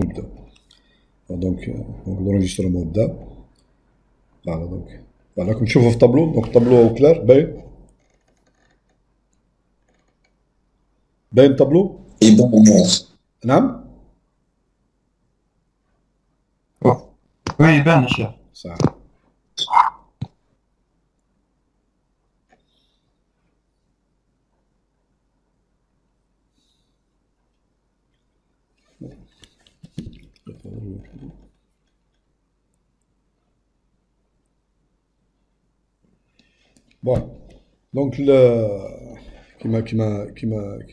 نبدا. دونك لونجسترومون بدا. فوالا راكم تشوفوا في الطابلو. دونك الطابلو كلار باين الطابلو. يبان. نعم وي يبان الشيخ. صح. بون دونك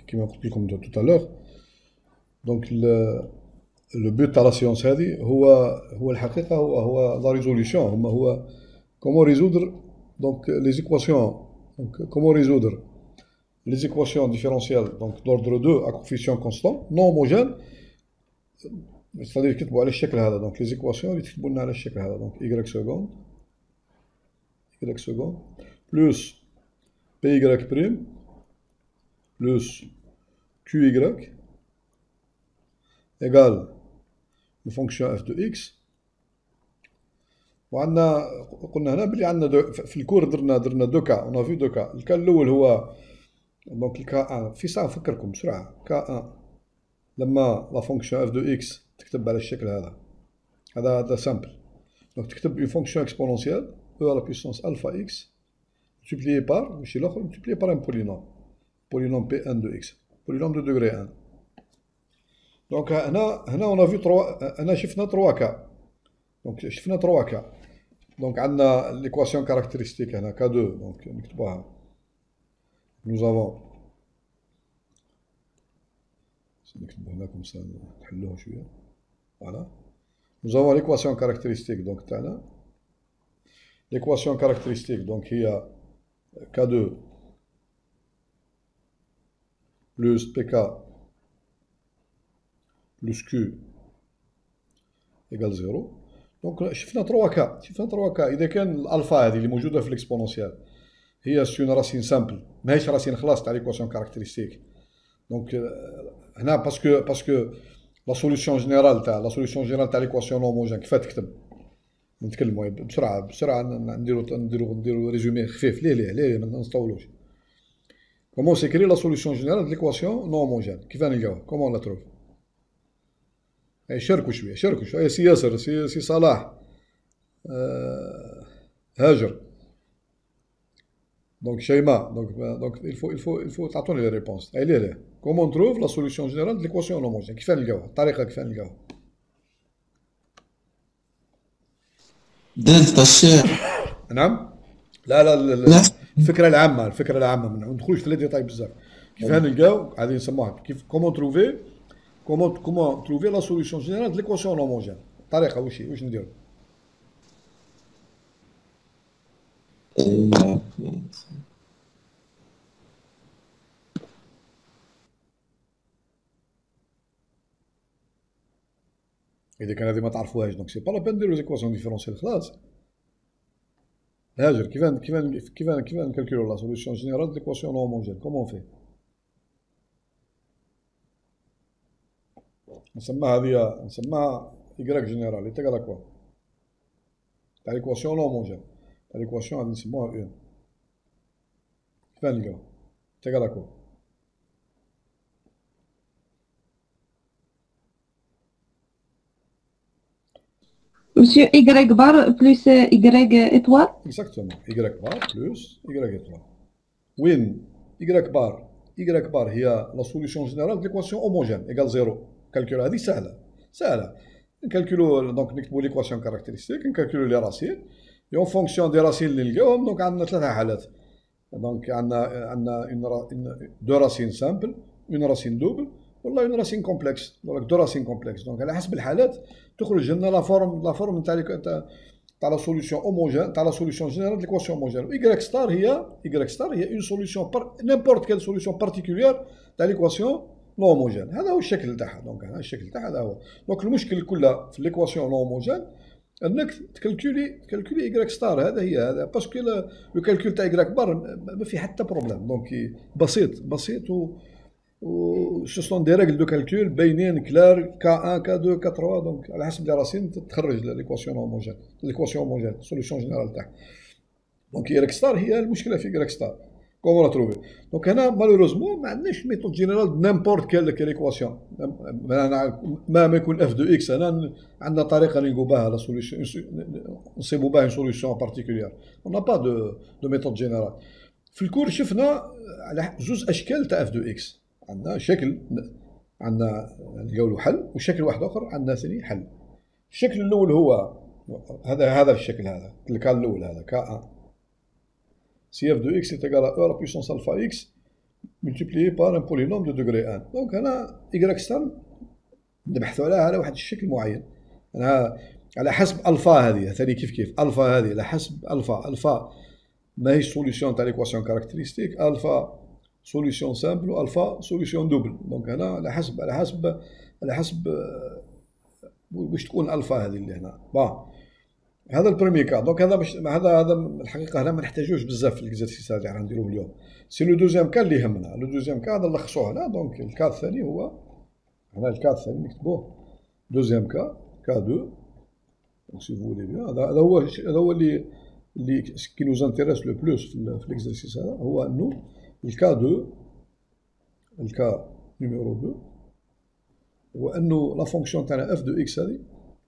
كيما قلت لكم tout à l'heure. دونك لو بوت تاع لا سيونس هذه هو الحقيقه هو لا ريزوليسيون. هو كومون ريزودر دونك لي زيكواسيون. دونك كومون ريزودر لي زيكواسيون ديفيرونسيال دونك دوردر 2 ا كوفيسيون كونستون نون هوموجين. ستادير يكتبوا على الشكل هذا. دونك لي زيكواسيون اللي تكتبوا لنا على الشكل هذا. دونك y سكوند بلس بي y بريم بلس كيو y égal une fonction f de x. وعندنا قلنا هنا بلي عندنا في الكور درنا دو كا. اون افي دو كا. الكا الاول هو دونك الكا 1 في ساعه نفكركم بسرعه. كا 1 لما لا فونكسيون اف دو اكس تكتب على الشكل هذا. هذا سامبل. دونك تكتب اون فونكسيون اكسبونونسيال او على بيسونس الفا اكس ملتيبليي بار ماشي الاخر ملتيبليي بار ان بولينوم بي ان دو اكس بولينوم دو دوغري 1. دونك هنا اون افي 3. هنا شفنا 3 كا. دونك شفنا 3 كا. دونك عندنا ليكواسيون كاركتيرستيك هنا كا 2. دونك نكتبوها. nous avons نكتبو هنا كوم سا نحلوها شويه. فوالا nous avons l'équation caractéristique donc تاعنا. l'équation caractéristique donc هي K2 plus PK plus Q égale 0. دونك شفنا 3 كا. اذا كان الالفا هذه اللي موجوده في الاكسبونونسيال هي سون راسين سامبل ماهيش راسين خلاص تاع ليكواسيون كاركتيرستيك. دونك هنا باسكو لا سوليسيون جينيرال تاع ليكواسيون هوموجين كيف تكتب. نتكلموا بسرعه نديرو ريزومي خفيف. ليه ما نطولوش. كومون سيكري لا سوليسيون جينيرال ليكواسيون نون هوموجين. كيف نلقاوها كومون لا تروف. شاركوا شويه. سي ياسر سي صلاح هاجر دونك شيماء. دونك il faut تعطوني لي ريبونس. ليه كومون تروف لا سوليسيون جينيرال دو ليكواسيون هوموجين. كيف نلقاوها الطريقه كيف نلقاوها. دلتا الشيخ. نعم لا الفكره العامه ما ندخلوش في لي ديتاي بزاف. كيف نلقاو هذه نسموها كيف كومون تروفي لا سوليسيون جينيرال دو ليكواسيون هوموجين. الطريقه واش نديرو. اذا كان هذه ما تعرفوهاش دونك سي با لا بين نديرو زيكواسيون ديفيرونسيال خلاص. هاجر كيف نكالكولو لا سوليسيون جينيرال دو ليكواسيون هوموجين كومون في. نسماها y جينيرال اي تيغال كوا تاع ليكواسيون هوموجين. تاع ليكواسيون غادي نسموها اون. كيف نلقاو تيغال كوا. Monsieur Y bar plus Y étoile. Exactement. Y bar plus Y étoile. وين y bar هي لا سوليسيون جينيرال دو ليكواسيون هوموجين ايغال 0. كالكول هذه سهله. نكالكولو دونك نكتبو ليكواسيون كاركتيرستيك نكالكولو لي راسين اون فونكسيون دي راسين اللي نلقاوهم. دونك عندنا 3 حالات. دونك عندنا دو راسين سامبل اون راسين دوبل ولا اون راسين كومبلكس. دونك دو راسين كومبلكس. دونك على حسب الحالات تخرج لنا لا فورم تاع لا سوليسيون هوموجين تاع لا سوليسيون جينيرال دو ليكواسيون هوموجين. y ستار هي اون سوليسيون نيمبورت كال سوليسيون بارتيكولير تاع ليكواسيون نون هوموجين. هذا هو الشكل تاعها. دونك هذا الشكل تاعها هذا هو. دونك المشكل كله في ليكواسيون نون هوموجين انك تكالكولي y ستار. هذا باسكو لو كالكول تاع y بار ما في حتى بروبليم. دونك بسيط ce sont des règles de calcul باينين كلار K1 K2 K3 دونك على حسب لي راسين تخرج ليكواسيون هوموجين ليكواسيون هوموجين سوليسيون جينيرال تاعها. دونك Y ستار هي المشكله في Y ستار كومون لا تروفي. دونك هنا مالوروزمون ما عندناش ميثود جينيرال نيمبورت كال ليكواسيون ما يكون اف دو اكس. هنا عندنا طريقه نلقوا بها لا سوليسيون نصيبوا بها سوليسيون بارتيكولير. اون با دو ميثود جينيرال. في الكور شفنا على جوج اشكال تاع اف دو اكس. عندنا شكل عندنا نلقاو حل وشكل واحد اخر عندنا ثاني حل. الشكل الاول هو هذا الشكل هذا الكال الاول هذا K1 si f de x est égal à e à la puissance alpha x multiplié par un polynôme de degré 1. دونك هنا y ستار نبحثوا على واحد الشكل معين. انا على حسب الفا هذه ثاني كيف الفا هذه على حسب الفا ماهيش سوليسيون تاع ليكواسيون كاركتيرستيك. الفا سوليسيون سامبل والفا سوليسيون دوبل. دونك هنا على حسب باش تكون الفا هذه اللي هنا. هذا البريمي كا. دونك هذا الحقيقه هنا ما نحتاجوش بزاف في الاكزرسيس هذا اللي نديروه اليوم. سي لو دوزيام كا اللي يهمنا. لو دوزيام كا هذا نلخصوه هنا. دونك الكا الثاني هو هنا الكا الثاني نكتبوه دوزيام كا كا 2 سي فو فولي بيان. هذا هو اللي كي نوز انتيريس لو بلوس في الاكزرسيس هذا هو انه الكا 2 الكا نيميرو 2 هو انه لا فونكسيون تاعنا اف دو اكس هذه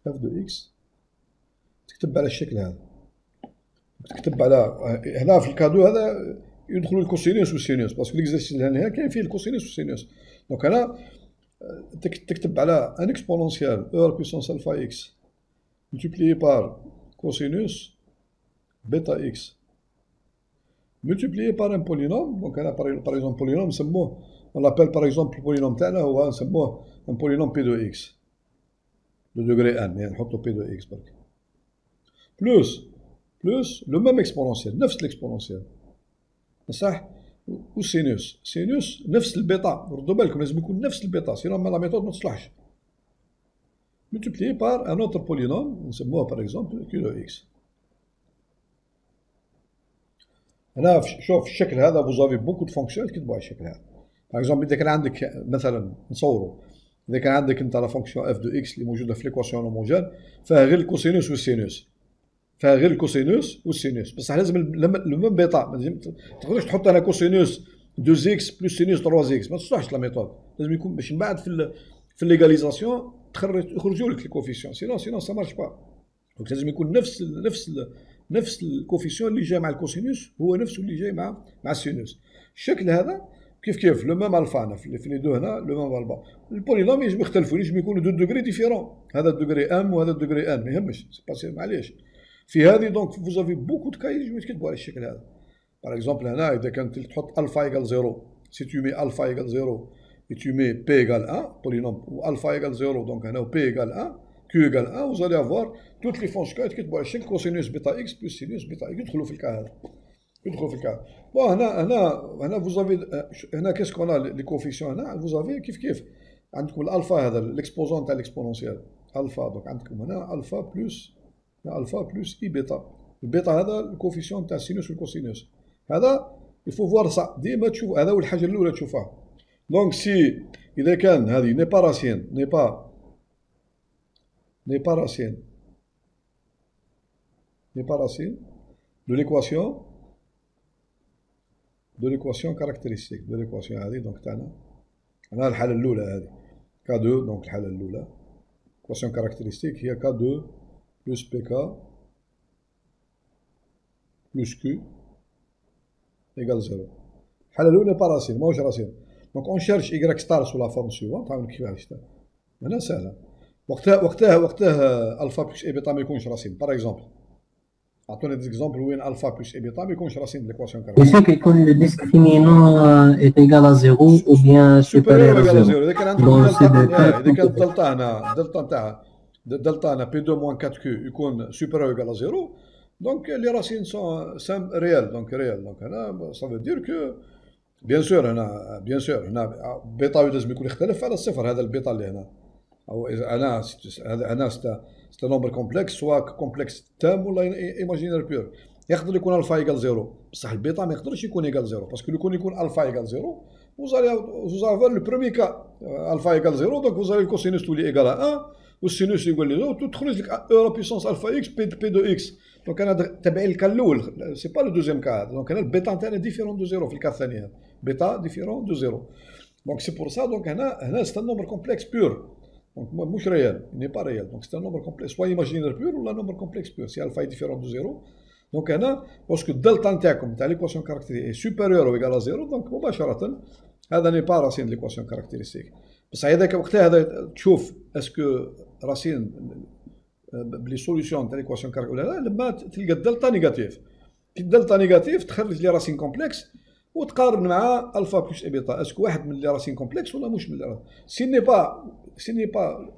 اف دو اكس تكتب على الشكل هذا. تكتب على هنا في الكادو هذا يدخلوا الكوسينوس والسينوس باسكو ليكزرسيس هنا كاين فيه الكوسينوس والسينوس. دونك هنا تكتب على ان اكسبونونسيال او بويسونس الفا اكس multiplié par cosinus bêta x multiplié par un polynôme. Donc هنا par exemple polynôme نسموه on l'appelle par exemple polynôme تاعنا هو نسموه un polynôme p de x de degré 1 يعني نحطو p de x برك plus le même exponentiel نفس الاكسبونونسيال صح والسينوس سينوس نفس البيتا. ردوا بالكم لازم يكون نفس البيتا سينو لا ميثود ما تصلحش. multiplié par un autre polynôme نسموه par exemple q de x. هنا شوف الشكل هذا vous avez beaucoup de fonctions تكتبوا على الشكل هذا. par exemple إذا كان عندك مثلا نصوروا إذا كان عندك أنت لا فونكسيون f de x اللي موجودة في ليكواسيون هوموجين فيها غير الكوسينوس والسينوس فيها غير الكوسينوس والسينوس بصح لازم لو ميم بيتا. ما تقدرش تحط هنا كوسينوس 2 اكس بلس سينوس 3 اكس ما تصلحش لا ميثود. لازم يكون باش من بعد في الليغاليزاسيون يخرجوا لك الكوفيسيون سينو سا مارش با. دونك لازم يكون نفس الكوفيسيون اللي جاي مع الكوسينوس هو نفسه اللي جاي مع السينوس. الشكل هذا كيف لو ميم الفا في لي دو هنا لو ميم الفا. البولينوم يجب يختلفوا يجب يكونوا دو دوغري ديفيرون. هذا الدوغري ام وهذا الدوغري ان ما يهمش سي باسي معليش في هذه. دونك فوز افي بوكو دو كاي يجبو يتكتبوا على الشكل هذا. باغ اكزومبل هنا اذا كانت تحط الفا ايكال 0 سي تو مي الفا ايكال 0 et tu mets p égale 1 polynôme ou alpha égale 0 donc هنا p égale 1 q égale 1 vous allez avoir toutes les fonctions يتكتبوا على الشكل كوسينوس بيتا اكس بلس سينوس بيتا اكس يدخلوا في الكا هذا بون هنا vous avez هنا كيسكو لي كوفيسيون هنا vous avez كيف عندكم الالفا هذا الاكسبوزون تاع الاكسبونونسيال الفا. دونك عندكم هنا الفا بلس اي بيتا. البيتا هذا الكوفيسيون تاع السينوس والكوسينوس هذا يفو فوار صح ديما تشوف. هذا هو الحاجه الاولى تشوفها. دونك سي اذا كان هذه ني با راسين دو ليكواسيون كاركتيرستيك دو ليكواسيون هذه. دونك تاعنا هنا الحاله الاولى هذه كا 2. دونك الحاله الاولى ليكواسيون كاركتيرستيك هي كا 2 بلس بي كا بلس كيو ايكال 0. الحاله الاولى با راسين ماهوش راسين. دونك اون شيرش y ستار سو لا فورم سويفونت. تعاون كيفاش هنا سهله. وقتها الفا بلس اي بيتا ما يكونش راسين. باغ اكزومبل اعطوني دي اكزومبل وين الفا بلس اي بيتا ما يكونش راسين ليكواسيون كاركتيرستيك. يمكن يكون لو ديسكريمينون est égal à 0 ou bien supérieur à 0. اذا كان عندك اذا كانت دلتا نتاعها دلتا انا بي 2 موان 4 كيو يكون سوبيريور ايكال ا 0 دونك لي راسين سون سام ريال. دونك هنا سا فو دير كو بيان سور هنا بيتا لازم يكون يختلف على الصفر. هذا البيتا اللي هنا او انا ستا نومبر كومبلكس سواء كومبلكس تام ولا ايماجينير بيور. يقدر يكون الفا ايكال 0 بصح البيتا ما يقدرش يكون ايكال 0 باسكو يكون الفا ايكال 0 vous allez avoir le premier cas, alpha égale 0, donc vous avez le cosinus tout égal à 1, ou sinus égale à 0, tout تخرج لك e à la puissance alpha x p de x. Donc انا تبع الكا الاول، سي با لو دوزيام كا، دونك انا البيتا نتاعنا ديفيرون دو 0 في الكا الثاني هذا، بيتا ديفيرون دو 0. دونك سي بور سا، دونك هنا سي ان نومبر كومبلكس بيور. Donc, مش réel, il n'est pas réel. Donc, c'est un nombre complexe, soit imaginaire pur ou un nombre complexe pur. Si alpha est différent de 0, donc, lorsque delta نتاعكم تاع l'équation caractéristique est supérieur ou égal à 0, donc, مباشرة, هذا n'est pas racine de l'équation caractéristique. بس هذاك وقتها هذا تشوف اسكو راسين بلي سوليسيون تاع l'équation caractéristique ولا لا، لما تلقى الدلتا نيجاتيف. كي الدلتا نيجاتيف تخرج لي راسين كومبلكس وتقارن مع الفا بلس اي بيتا، اسكو واحد من لي راسين كومبلكس ولا مش من لي راسين. Si n'est pas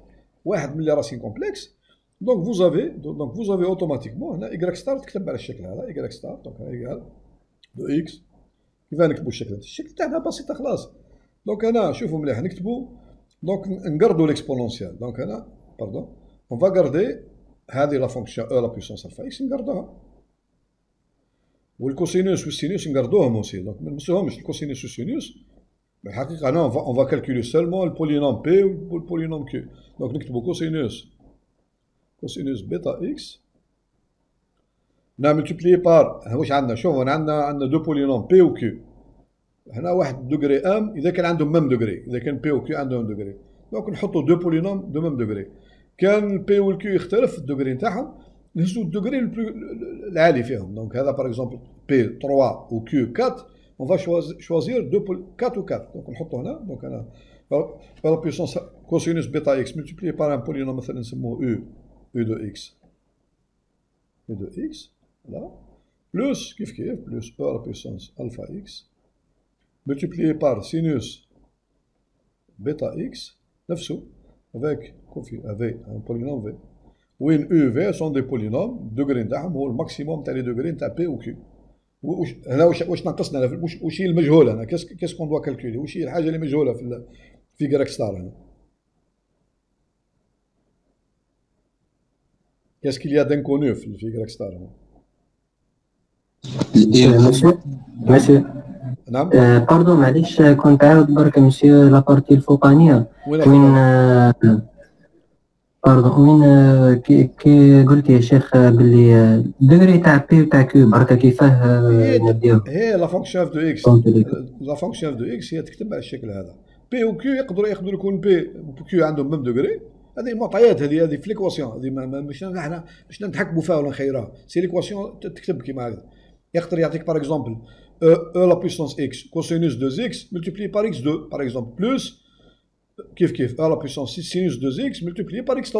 واحد من لي راسين كومبلكس، دونك vous avez automatiquement هنا y ستار تكتب على الشكل هذا y ستار، دونك هنا ايكال دو اكس. كيف نكتبوا الشكل تاعنا بسيطه خلاص. دونك هنا شوفوا مليح نكتبوا، دونك نقردوا ليكسبونونسيال. دونك هنا باردون اون فا غاردي هذه لا فونكسيون او لا بويسونس الفا اكس نقردوها، والكوسينوس والسينوس نقردوهم اوسي. دونك ما نمسوهمش الكوسينوس والسينوس. بالحقيقة هنا on va calculer seulement le polynôme P ou le polynôme Q. Donc نكتبو cosinus bêta x multiplié par واش عندنا، شوفوا عندنا دو polynômes P و Q. هنا واحد دوغري ام إذا كان عندهم ميم دوغري، إذا كان P و Q عندهم دوغري، دونك نحطو دو polynômes دو ميم دوغري. كان P و Q يختلف الدوغري نتاعهم، نهزو الدوغري العالي فيهم. دونك هذا par exemple P 3 و Q 4. On va choisir 4 ou 4. Donc on نحطو هنا. Donc هنا par la puissance cosinus bêta x multiplié par un polynôme مثلا نسموه u de x. u de x, là. Plus كيف plus e à la puissance alpha x multiplié par sinus bêta x نفسه avec un polynôme v. وين u v sont des polynômes degré نتاعهم هو الماكسيموم تاع لي دوغري نتاع p و q. هنا واش ناقصنا، واش هي المجهوله هنا، كيس كون دوا كالكولي، واش هي الحاجه اللي مجهوله في غراك ستار هنا. كيس كيل يا دانكونو في غراك ستار هنا. مسيو نعم باردون معليش، كنت عاود برك مسيو لابارتي الفوقانيه وين باردون وين كي قلت يا شيخ باللي الدوغري تاع بي وتاع كيو بركا كيفاه نديرو. هي لا فونكسيون اف دو اكس، لا فونكسيون اف دو اكس هي تكتب على الشكل هذا. بي و كيو يقدروا يكون بي و كيو عندهم ميم دوغري. هذه معطيات، هذه في ليكواسيون، هذه مش احنا باش نتحكموا فيها ولا نخيروها. سي ليكواسيون تكتب كيما هكذا. يقدر يعطيك باغ اكزومبل او لا بويسونس اكس كوسينوس 2 اكس ملتيبلي بار اكس 2 باغ اكزومبل بلوس كيف à la puissance 6 sinus 2x multiplié par x3.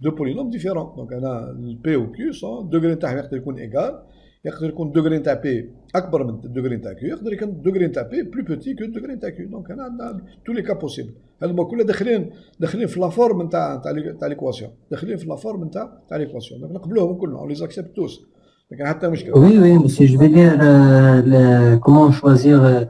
Deux polynômes différents. Donc P ou Q sont degré نتاعهم يقدر يكون égal، يقدر يكون degré نتاع P أكبر من degré نتاع Q، يقدر يكون degré نتاع P plus petit que degré نتاع Q. Donc عندنا tous les cas possibles. هذوما كلها داخلين في لا فورم نتاع ليكواسيون، داخلين في لا فورم نتاع ليكواسيون. donc نقبلوهم كلهم، on les accepte tous. ما كان حتى مشكل. Oui, mais si je veux dire comment choisir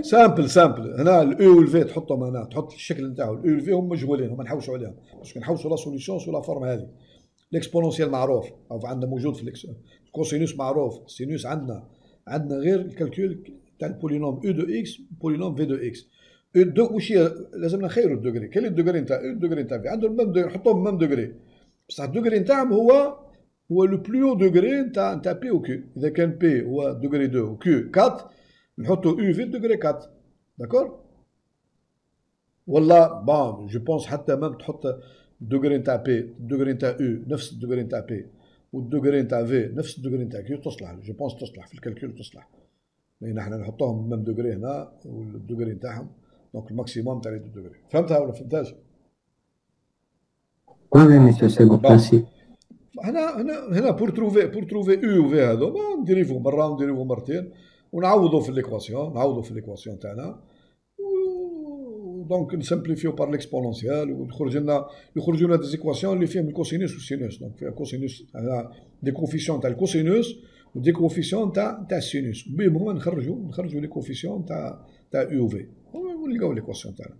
سامبل. هنا الاو والفي تحطهم هنا، تحط الشكل نتاعو. الاو والفي هم مجهولين، هما نحوسوا عليهم باسكو نحوسوا لا سوليسيون سو لا فورم هذه. الاكسبونونسيال معروف او عندنا موجود في الكوسينوس معروف. السينوس عندنا غير الكالكول تاع البولينوم او دو اكس بولينوم في دو اكس. واش هي لازمنا نخيروا الدوغري. كاين الدوغري نتاع او الدوغري نتاع في عندهم ميم دوغري، نحطوهم ميم دوغري، بصح الدوغري نتاعهم هو لو بلو دوغري نتاع بي و كيو. اذا كان بي هو دوغري 2 و كيو 4 نحطو او في دوغري 4. داكور ولا بون جو بونس حتى ميم تحط الدوغري نتاع بي الدوغري نتاع او نفس الدوغري نتاع بي والدوغري نتاع في نفس الدوغري نتاع كيو تصلح. جو بونس تصلح في الكالكول تصلح، لان احنا نحطوهم ميم دوغري هنا والدوغري نتاعهم، دونك الماكسيموم تاع لي دو دوغري. فهمتها ولا فهمتهاش؟ وي مسيو سي بون ميرسي. هنا بور تروفي او في هذو نديريفو مره ونديريفو مرتين ونعوضوا في ليكواسيون تاعنا، دونك نسامبليفيو بار ليكسبونونسيال ويخرج لنا دي زيكواسيون اللي فيهم الكوسينوس والسينوس. دونك فيها كوسينوس هنا دي كوفيسيون تاع الكوسينوس ودي كوفيسيون تاع السينوس، بهم هما نخرجوا لي كوفيسيون تاع او في ونلقاو ليكواسيون تاعنا.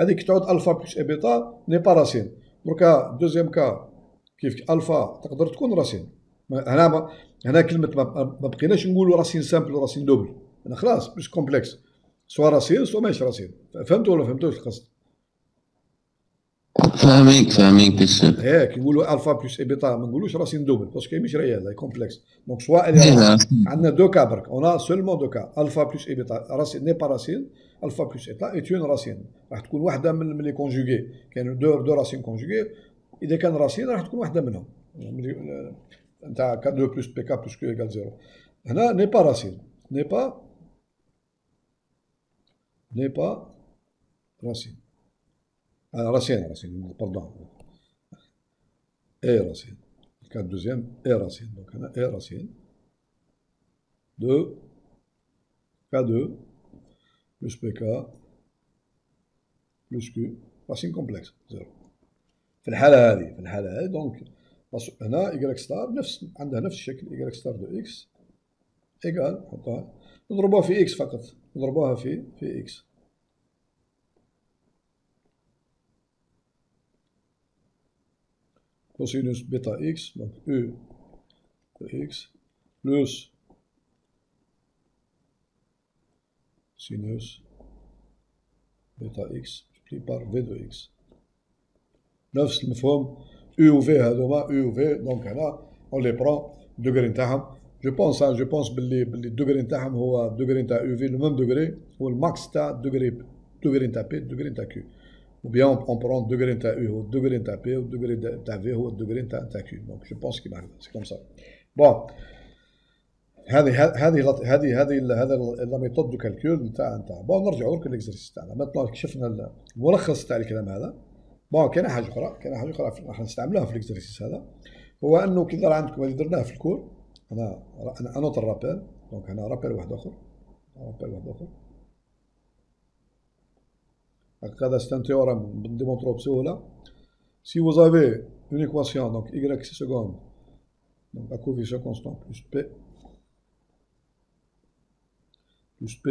هذه كي تعود الفا بلس اي بيتا ني با راسين. دركا دوزيام كا كيف الفا تقدر تكون راسين، هنا كلمة ما بقيناش نقولوا راسين سامبل وراسين دوبل، هنا خلاص بلوس كومبلكس، سوا راسين سوا ماهيش راسين. فهمتوا ولا فهمتوش القصد؟ فاهمينك بيسور. كي نقولوا الفا بلس اي بيتا ما نقولوش راسين دوبل باسكو ماهيش ريال، هي كومبلكس. دونك سوا الي عندنا دو كا برك، اون سولمون دو كا، الفا بلس اي بيتا راسين ني با راسين، الفا بلس ايتا ايت اون راسين، راح تكون واحده من لي كونجوغي، كاين دو راسين كونجوغي، اذا كان راسين راح تكون واحده منهم نتاع 2 بلس بي كا بلس كيو ايكال 0. هنا ني با راسين، ني با راسين، راسين باردون، اي راسين، الكاد دوزيام اي راسين. دونك هنا اي راسين دو كا 2 بلس بي كا بلس كيو راسين كومبلكس 0. في الحالة هذه دونك هنا إيكغيك ستار عندها نفس الشكل، إيكغيك ستار دو إكس إيكال، نحطها نضربوها في إكس فقط، نضربوها في إكس. كوسينوس بيتا إكس، دونك أو دو إكس بلس سينوس بيتا إكس ملتبلي بار في دو إكس. نفس المفهوم او في هذوما او في. دونك هنا اون لي برون دوغري نتاعهم، جو بونس باللي الدوغري نتاعهم هو الدوغري نتاع او في، لو ميم دوغري هو الماكس تاع الدوغري نتاع بي الدوغري نتاع كيو، ou bien on prend le degré نتاع او هو الدوغري نتاع بي والدوغري نتاع في هو الدوغري نتاع كيو. دونك جو بونس كيما هكذا سي كوم سا. بون هذه لا ميثود دو كالكول نتاع بون نرجعوا درك ليكزرسيس تاعنا. ماتنون شفنا الملخص تاع الكلام هذا. بون كاين حاجه اخرى راح نستعملوها في ليكزرسيس هذا، هو انه كي ظهر عندكم اللي درناه في الكور، انا انوت الرابيل. دونك هنا رابيل واحد اخر، هذا c'est un théorème نديمونطرو بسهوله. Si vous avez une équation, donc y seconde, donc à coefficient constant plus p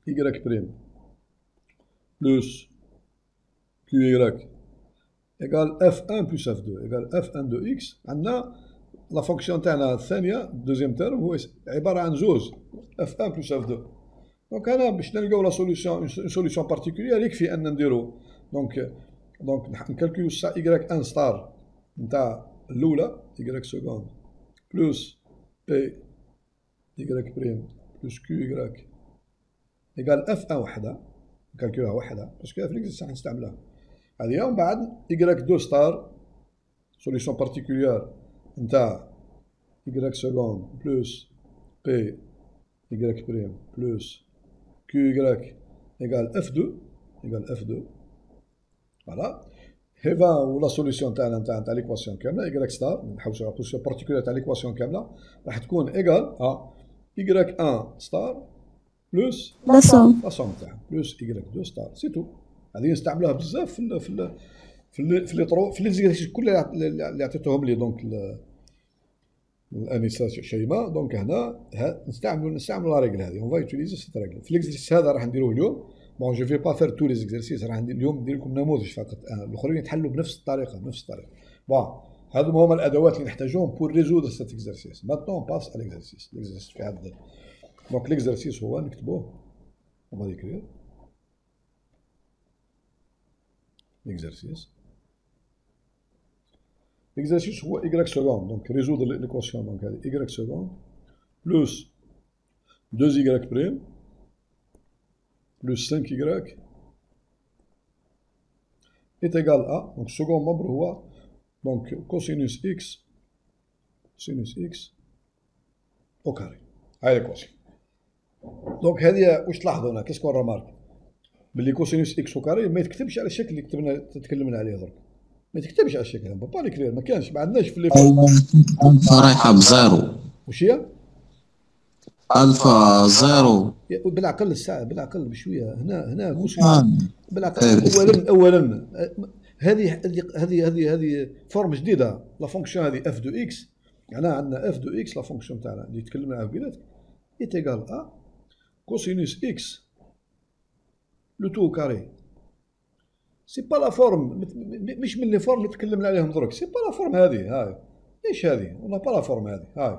y prime plus qy égale f1 plus f2 égale f1 de x. عندنا لا فونكسيون تاعنا الثانيه دوزيام تيرم هو عباره عن زوز f1 plus f2. دونك انا باش نلقاو لا سوليسيون بارتيكولير يكفي ان نديرو دونك نكالكولو سا y1 ستار نتاع الاولى y سكوند بلس بي y بريم بلس كيو y ايكال f1 وحده، نكالكولوها وحده باسكو في ليكزيرسيس راح نستعملها هذه. ومن بعد y2 ستار سوليسيون بارتيكولير نتاع y سكوند بلس بي y بريم بلس QY égale F2 voilà. هذا هو لا سوليسيون تاعنا تاع ليكواسيون كامله y ستار، نحوسوا على بوزيسيون بارتيكولير تاع ليكواسيون كامله راح تكون ايكال y1 ستار بلس لا سوم تاعها بلس y2 ستار. سي تو. هذه نستعملوها بزاف في ليزيكزيرسيس كلها اللي عطيتهم لي دونك الانسه شيماء. دونك هنا نستعملوا لا ريغل هذه، اون فا يوتيليزي سيت ريغل في ليكزيرسيس هذا راح نديروه اليوم. بون جو في با فير تو لي زيكزيرسيس، راح اليوم ندير لكم نموذج فقط، الاخرين يتحلوا بنفس الطريقه. بون هذو هما الادوات اللي نحتاجوهم بور ريزودر سيت اكزيرسيس. ماتنون باس على ليكزيرسيس في حد ذاته. دونك ليكزيرسيس هو نكتبوه، اون فا ديكرير l'exercice هو y seconde, donc résoudre l'équation, donc y seconde plus 2y prime plus 5y est égal à, donc second membre هو donc cosinus x au carré. هاي l'équation. donc هذه واش تلاحظوا هنا كيسكون رمارك باللي كوسينوس اكس او كاري ما يتكتبش على الشكل اللي تكلمنا عليه درك، ما تكتبش على الشكل هذا با ليكرير، ما كانش، ما عندناش في الفا رايحه بزيرو. وش هي؟ الفا زيرو بالعقل الساعه، بالعقل بشويه. هنا بالعقل. اولا هذه فورم جديده، لا فونكسيون هذه اف دو اكس. يعني عندنا اف دو اكس لا فونكسيون تاعنا اللي تكلمنا عليها قبيلات ايت ايكال ا كوسينوس اكس لو تو كاري. سي با لا فورم، مش من لي فورم اللي تكلمنا عليهم درك، سي با لا فورم هذه. هاي ايش هذه؟ اون با لا فورم هذه، هاي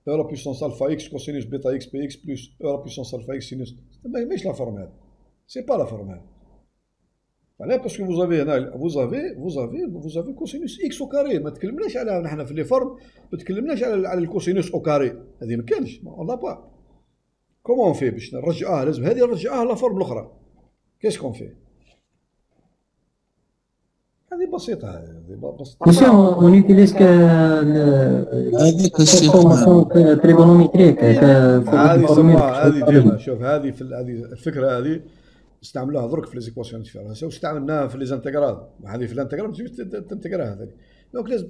او لا بويسونس الفا اكس كوسينوس بيتا اكس بي اكس بلس او لا بويسونس الفا اكس سينوس، ماهيش لا فورم هذه، سي با لا فورم هذه. علاه باسكو فوزافي هنا فوزافي كوسينوس اكس او كاري، ما تكلمناش على نحن في لي فورم، ما تكلمناش على الكوسينوس او كاري، هذه ما كانش، اون لا با. كومون في باش نرجعوها؟ لازم هذه نرجعوها لا فورم الاخرى. كيسكون في؟ هذه بسيطة، هذه بسيطة. Monsieur, on utilise que هذيك cette الشيء formation trigonométrique هذه سماها، هذه ديما formule. شوف، هذه هذه الفكرة هذه استعملوها درك في ليزيكواسيون ديفيرونسيال، واستعملناها في ليزانتيغرال، هذه في الانتيغرال ما تجيش تنتقرها هذه، دونك لازم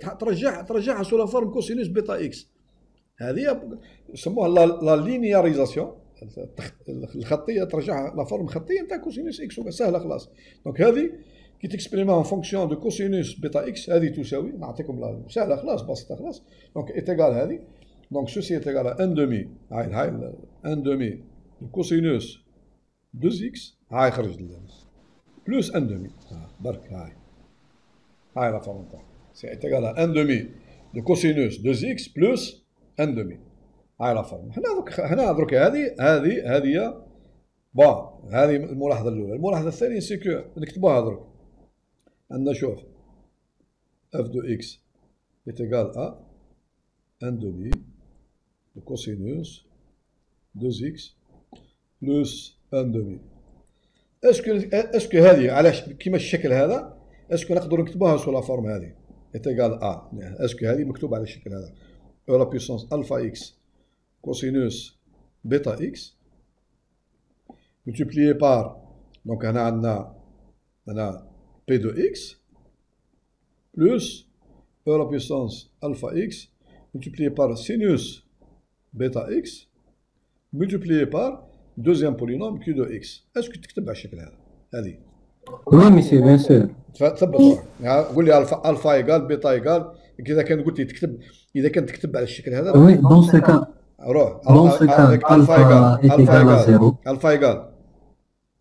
ترجعها سو لا فورم كوسينوس بيتا اكس. هذه يسموها لا لينياريزاسيون، الخطية ترجعها لا فورم خطية نتاع كوسينوس اكس، سهلة خلاص. دونك هذه كي تكسبريمها اون فونكسيون دو كوسينوس بيتا اكس، هذه تساوي، نعطيكم سهلة خلاص بسيطة خلاص. دونك ايتيغال هذه، دونك سوسي ايتيغال ان دومي، هاي ان دومي كوسينوس 2 اكس، هاي خرج لنا بلوس ان دومي، برك هاي لا فورم تاعها، سي ايتيغال ان دومي دو كوسينوس 2 اكس بلوس ان دومي، هاي لا فورم. هنا درك هذه با، هذه الملاحظة الأولى. الملاحظة الثانية سيكو نكتبوها درك، عندنا شوف اف دو اكس ايتيغال ا ان دومي دو كوسينوس 2 اكس بلوس ان دومي. اسكو هذه علاش كيما الشكل هذا، اسكو نقدروا نكتبوها سو لا فورم هذه ايتيغال ا، اسكو هذه مكتوبة على الشكل هذا او لا بويسونس الفا اكس كوسينوس بيتا اكس multiplié par، donc هنا P de x plus e à la puissance alpha x multiplié par sinus bêta x multiplié par deuxième polynôme q de x. Est-ce que تكتب على الشكل هذا؟ هذه. Oui, monsieur, bien sûr. ثبت روحك، يعني قول لي الفا ايكال بيتا ايكال، اذا كان قلت لي تكتب، اذا كان تكتب على الشكل هذا. Oui, dans ce cas, روح dans ce cas, alpha est égal à 0. الفا ايكال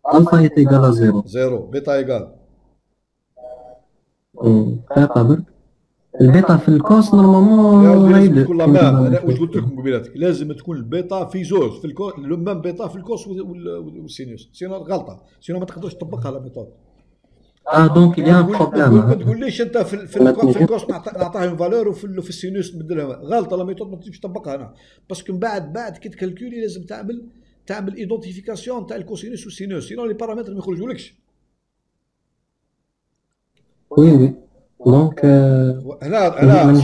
Alpha est égal à 0. 0 بيتا ايكال دقيقة برك. البيتا في الكوس نورمالمون لازم تكون لا مام. انا واش قلت لكم قبيلاتك، لازم تكون البيتا في زوج، في الكوس لو مام بيتا في الكوس والسينوس، سينو غلطه، سينو ما تقدرش تطبقها لا ميثود. دونك il y a un problème. ما تقوليش انت في الكوس نعطيه اون فالور وفي السينوس نبدلها، غلطه لا ميثود ما تجيش تطبقها هنا، باسكو من بعد كي تكالكولي لازم تعمل ايدونتيفيكاسيون تاع الكوسينوس والسينوس، سينو لي بارامتر ما يخرجولكش. وي دونك هنا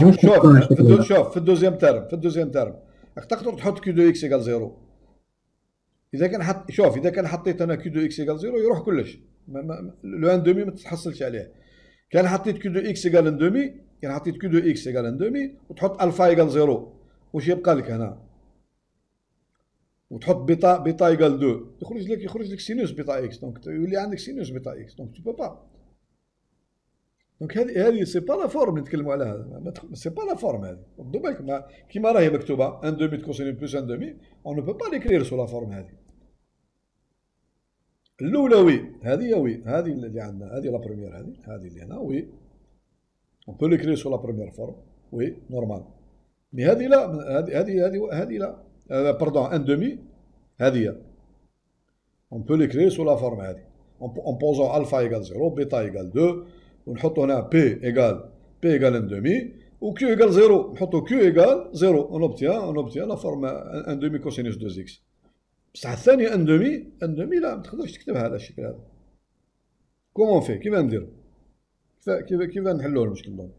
شوف في الدوزيام تيرم راك تقدر تحط كيو دو اكس ايكال زيرو. اذا كان حطيت انا كيو دو اكس ايكال زيرو يروح كلش، لو ان دومي ما تتحصلش عليه. كان حطيت كيو دو اكس ايكال ان دومي، كان حطيت كيو دو اكس ايكال ان دومي وتحط الفا ايكال زيرو، واش يبقى لك هنا؟ وتحط بيتا ايكال 2 يخرج لك سينوس بيتا اكس، دونك يولي عندك سينوس بيتا اكس، دونك تو با. دونك هذه سي با لا فورم نتكلموا على هذا، سي با لا فورم هذه، ردوا بالكم كيما راهي مكتوبه ان دومي كوسينوس بلس ان دومي، اون نو بو با ليكرير سو لا فورم هذه. الاولى وي، هذه اللي عندنا، هذه لا بروميير، هذه اللي هنا وي، اون بو ليكرير سو لا بروميير فورم وي نورمال. مي هذه لا، هذه لا، باردون ان دومي هذه اون بو ليكرير سو لا فورم هذه، اون بوزون الفا ايكال 0 بيتا ايكال 2 ونحطو هنا بي ايكال ان دومي و كيو ايكال 0، نحطو كيو ايكال 0، اون اوبتيان لا فورم ان دومي كوسينوس 2 اكس. بصح الثانيه ان دومي لا، ما تقدرش تكتبها على الشكل هذا. كومون في كيفاه نديرو؟ كيفاه نحلوه المشكل دونك؟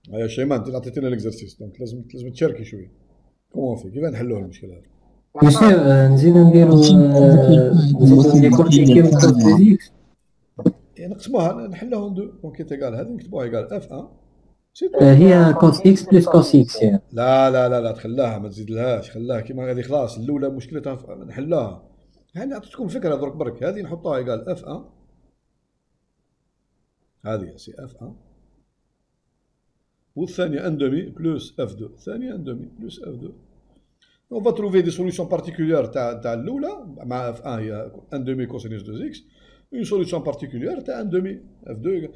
يا شيماء انت عطيتينا الاكزرسيس، دونك لازم تشاركي شويه. كومون في كيفاه نحلوه المشكل هذا؟ مسيو نزيدو نديرو ديكورتيكيو فيزيك، نقسموها نحلوها دو، دونك ايكال هذه نكتبوها ايكال اف 1 هي كوس اكس بلس كوس اكس يعني. لا تخليها، ما تزيدلهاش، خلاها كيما هذه خلاص. الاولى مشكلتها نحلوها، يعني عطيتكم فكره درك برك. هذه نحطوها ايكال اف 1، هذه سي اف 1، والثانيه ان دومي بلس اف 2، الثانيه ان دومي بلس اف 2، On va trouver des solutions particulières تاع الاولى مع f1 هي 1 demi cosinus 2x. Une solution particulière تاع 1 demi f2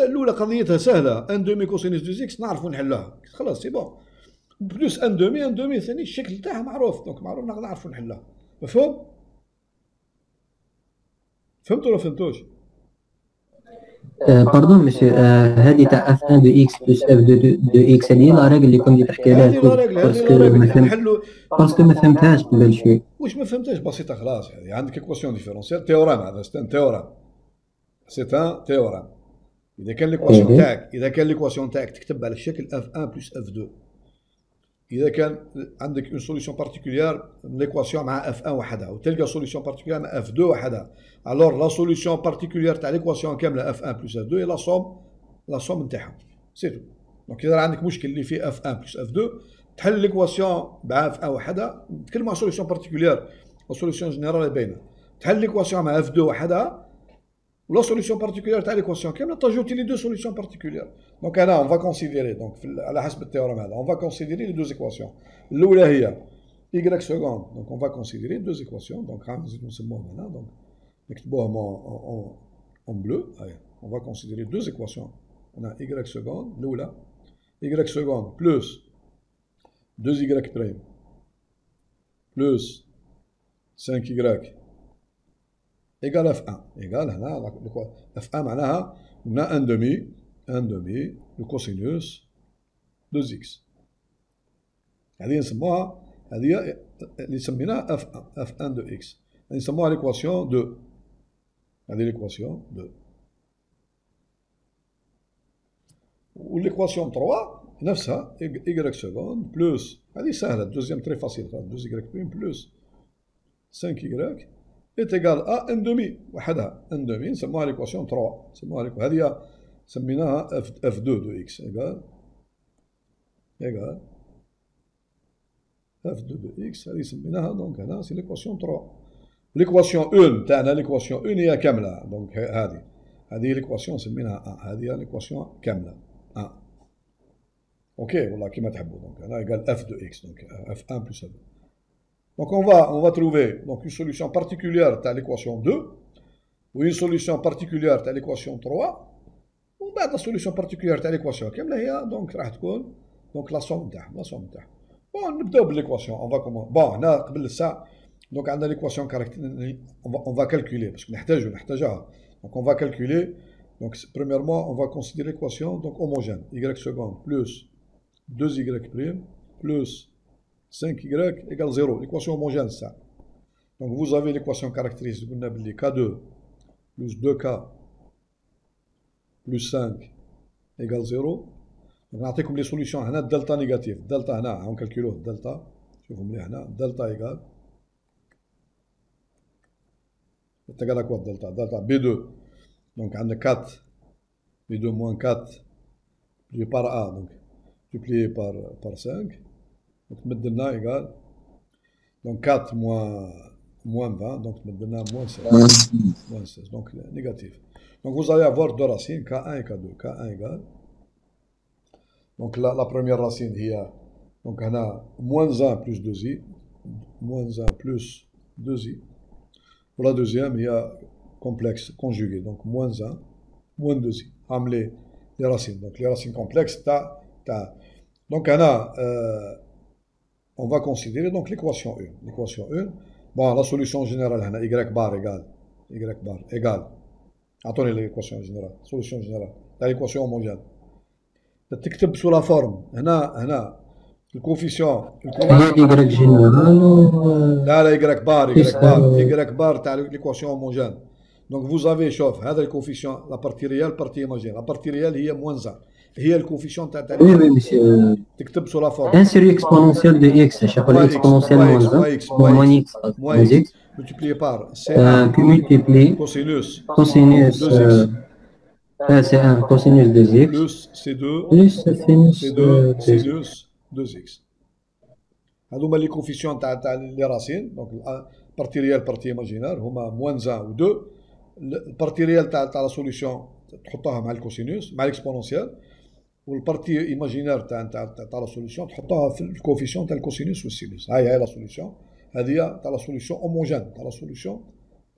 الاولى قضيتها سهله 1 demi cosinus 2x نعرفوا نحلها خلاص سي بون. بلس 1 demi ثاني الشكل تاعها معروف دونك معروف نعرفوا نحلها. مفهوم؟ فهمتوا ولا فهمتوش؟ باردون مسيو هذه تاع اف 1 دو اكس بلس اف دو اكس هذه لا ريغل اللي كنت تحكي عليها هذه لا ريغل نحلوا. باسكو ما فهمتهاش قبل شوي. واش ما فهمتهاش بسيطه خلاص هذه عندك ايكواسيون ديفيرونسيال تيورام هذا سي ان تيورام اذا كان ليكواسيون تاعك تكتب على الشكل اف 1 بلس اف 2. اذا كان عندك اون سوليسيون بارتيكولير ليكواسيون مع اف 1 وحدها وتلقى سوليسيون بارتيكولير مع اف 2 وحدها الور لا سوليسيون بارتيكولير تاع ليكواسيون كامله اف 1 بلس اف 2 هي لا سوم نتاعهم سي تو. دونك اذا عندك مشكل اللي فيه اف 1 بلس اف 2 تحل ليكواسيون مع اف 1 وحدها. نتكلموا على سوليسيون بارتيكولير والسوليسيون جينيرال باينه. تحل ليكواسيون مع اف 2 وحدها ولا سوليسيون بارتيكولير تاع ليكواسيون كامله تاجوتي لي دو سوليسيون بارتيكولير. دونك هنا اون فا كونسيديري دونك على حسب التيورام هذا اون فا كونسيديري لي دو ايكواسيون. الاولى هي y سكوند دونك اون فا كونسيديري دو ايكواسيون دونك نزيدو نسموهم هنا دونك نكتبوهم اون بلو. هاي اون فا كونسيديري دو ايكواسيون. هنا y سكوند الاولى y سكوند بلس 2y بريم بلس 5y égal f1 égal هنا f1 معناها قلنا 1 demi le cosinus 2x. هذه نسموها هذه اللي سميناها f1 دو x. هذه نسموها ليكواسيون 2. هذه ليكواسيون 2 والليكواسيون 3 نفسها y سكوند بلس هذه سهله دوزيام تري فاسيل 2y بريم بلس 5y est égal à 1 demi وحدها 1 demi نسموها ليكواسيون 3 نسموها هذه سميناها f2 دو x égal f2 دو x. هذه سميناها دونك هنا سي ليكواسيون 3. ليكواسيون 1 تاعنا ليكواسيون 1 هي كامله دونك هذه ليكواسيون سميناها هذه ليكواسيون كامله اوكي والله كيما تحبوا. دونك هنا égal f de x donc f1 plus f2. Donc on va trouver donc une solution particulière à l'équation 2 ou une solution particulière à l'équation 3 وبعد la solution particulière à l'équation كامله هي donc راح تكون donc la somme تاعها بون نبداو بالايكواسيون on va comment bon هنا قبل الساعه donc عندنا l'équation on va calculer parce que نحتاجها donc on va calculer donc premièrement on va considérer l'équation donc homogène y seconde plus 2y prime plus 5y égale 0, l'équation homogène ça. Donc vous avez l'équation caractéristique, vous avez K2 plus 2K plus 5 égale 0. Donc on a comme les solutions, on a delta négatif, delta on calcule delta, je vous mets là, delta égale. C'est égal à quoi delta? Delta B2. Donc on a 4, B2 moins 4 multiplié par A, donc multiplié par 5. Donc maintenant égal donc 4 moins 20 donc maintenant moins 16 donc négatif. Donc vous allez avoir deux racines K1 et K2. K1 égale donc la première racine il y a donc on a moins 1 plus 2i moins 1 plus 2i. Pour la deuxième il y a complexe conjugué donc moins 1 moins 2i. Amener les racines donc les racines complexes donc on a on va considérer donc l'équation 1. L'équation 1, bon, la solution générale, y bar égale. Attendez l'équation générale, solution générale, l'équation homogène. تكتب sous la forme, هنا le coefficient. y général. لا y bar تاع l'équation homogène. Donc vous avez شوف هذا le coefficient, la partie réelle, la partie imaginaire. La partie réelle هي moins 1. هي الكوفيشن تاع oui monsieur تكتب سو لا فورم 1 sur exponentielle de x chaque fois exponentielle moins x multiplié par puis multiplié cosinus c'est 1 cosinus 2x plus c2 plus sinus 2x. هذوما لي كوفيشن تاع لي راسين دونك بارتي ريال بارتي ايماجينير هما موان 1 و 2. البارتي ريال تاع لا سوليسيون تحطها مع الكوسينوس مع الاكسبونونسيال والبارتي ايماجينير تاع لا سوليسيون تحطها في الكوفيسيون تاع الكوسينوس والسينوس. هاي لا سوليسيون، هذه هي تاع لا سوليسيون اوموجين تاع لا سوليسيون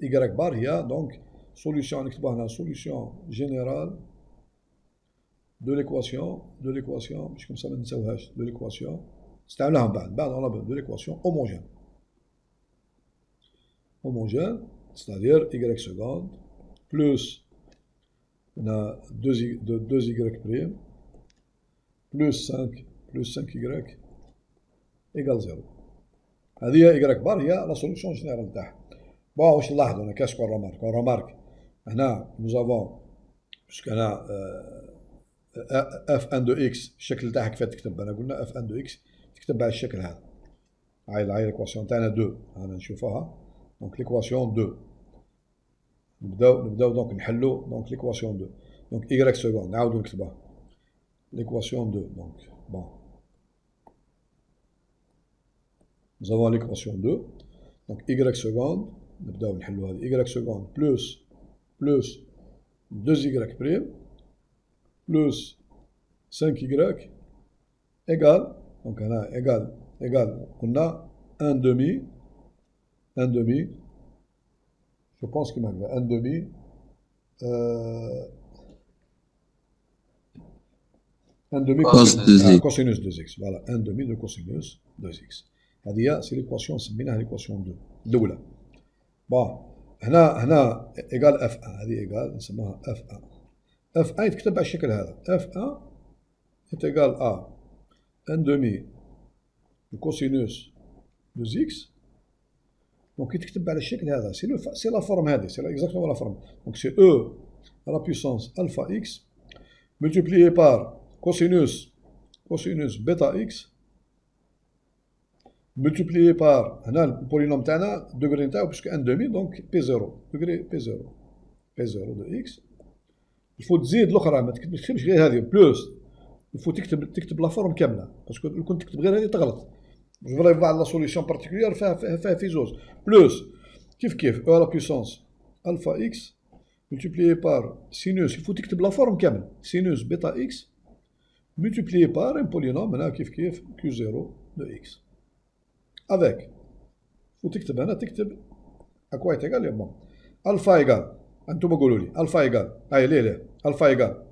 ايكغيك بار. هي دونك سوليسيون نكتبوها هنا سوليسيون جينيرال دو ليكواسيون باش كومسا ما نساوهاش. دو ليكواسيون نستعملوها من بعد دو ليكواسيون homogène, c'est-à-dire y seconde plus on a 2y prime plus 5y égale 0. هذه هي y بار هي لا سوليسيون جينيرال تاعها. بون واش نلاحظوا انا كاش رمارك هنا nous avons puisque هنا f1 de x الشكل تاعها كيف تكتب. انا قلنا f1 de x تكتب بهذا الشكل هذا. هاي ليكواسيون تاعنا 2 انا نشوفوها. دونك ليكواسيون 2 نبداو دونك نحلو دونك ليكواسيون 2 دونك y seconde نعاودو نكتبوها ليكواسيون 2 دونك بون nous avons l'équation 2 donc y seconde نبداو نحلو هذه y seconde plus 2y prime plus 5y égale donc هنا égale قلنا 1 demi je pense qu'il manque 1 demi cosinus 2x voilà 1 demi de cosinus 2x. هذه c'est l'équation نسميناها l'équation 2 الأولى. بون هنا إيكال اف 1 هذه إيكال نسموها اف 1. اف 1 يتكتب على الشكل هذا اف 1 est égal à 1 demi de cosinus 2x. دونك يتكتب على الشكل هذا سي لا فورم هذه سي اكزاكتومون لا فورم. دونك سي او à la puissance alpha x multiplié par cosinus bêta x multiplié par هنا البولينوم تاعنا دوغري نتاعو باسكو 1 دومي دونك بي 0 دوغري بي 0 دو اكس. الفو تزيد الاخرى ما تكتبش غير هذه بلوس الفو تكتب لا فورم كامله باسكو كون تكتب غير هذه تغلط. فوالا بعض لا سوليسيون بارتيكولير فيها في زوج بلوس كيف او على بيسونس الفا اكس ملتيبليي بار سينوس الفو تكتب لا فورم كامل سينوس بيتا اكس ملتيبليي بار ان بولينوم هنا كيف كيو 0 دو اكس افيك وتكتب هنا تكتب اكوا ايتيغال يا بون الفا ايغال انتم قولوا لي الفا ايغال هاي ليه الفا ايغال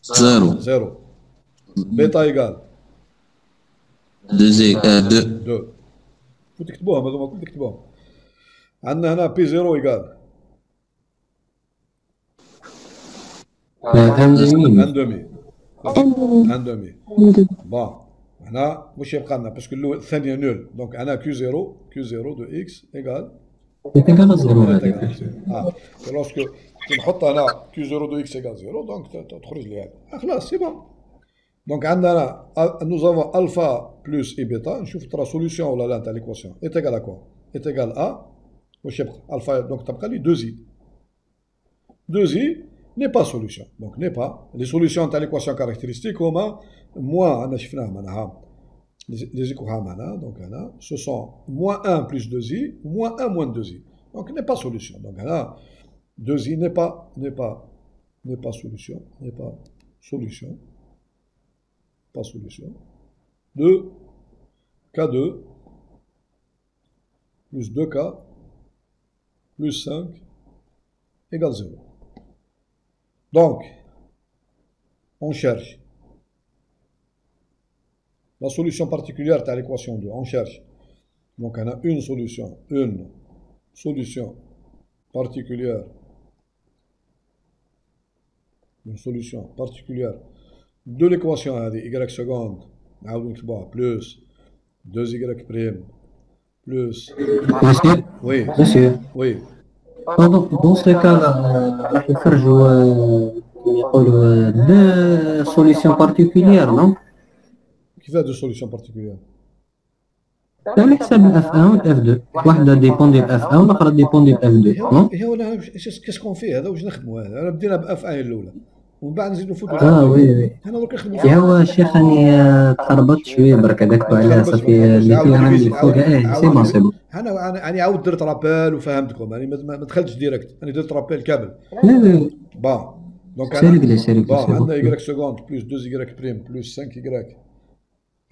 0 بيتا ايغال 2 وتكتبوها هذوما كل تكتبوهم. عندنا هنا بي 0 ايغال 1 دومي بون هنا واش يبقى لنا باسكو الاول الثانيه نول دونك هنا كيو 0 دو اكس ايغال لوسكو نحط هنا كيو 0 دو اكس ايغال 0 دونك تخرج لي هذا خلاص سي بون. دونك عندنا nous avons alpha plus et bêta نشوف ترى سوليسيون ولا لا تاع ليكواسيون est égal à quoi est égal à واش يبقى الفا دونك تبقى لي 2i n'est pas solution donc n'est pas les solutions تاع ليكواسيون كاركتيرستيك هما moins انا شفناها معناها les équations معنا donc هنا ce sont moins 1 plus 2i moins 1 moins 2i donc n'est pas solution. donc هنا 2i n'est pas solution pas solution de K2 plus 2K plus 5 égale 0. Donc, on cherche la solution particulière à l'équation 2. On cherche. Donc, on a une solution particulière. Une solution particulière de l'équation y seconde plus 2y prime plus Monsieur oui Monsieur oui dans ce cas-là راح يخرجوا كما يقولوا deux solutions particulières non كيفاه deux solutions particulières على حساب الاف 1 والاف 2 واحده ديبوندي باف 1 والاخرى ديبوندي باف 2 هي ولا كاسكون فيه هذا واش نخدموا هذا انا بدينا باف 1 الاولى ومن بعد نزيدو نفوتو وي انا درك نخدمو يا هو الشيخ راني تخربطت شويه برك هذاك عليها صافي اللي فيه عندي فوق سي بون سي بون انا عاود درت رابيل وفهمتكم يعني ما دخلتش ديريكت انا درت رابيل كامل لا بون دونك سي ريغلي سي بون ريغلي عندنا y سكوند بلس 2 y بريم بلس 5 y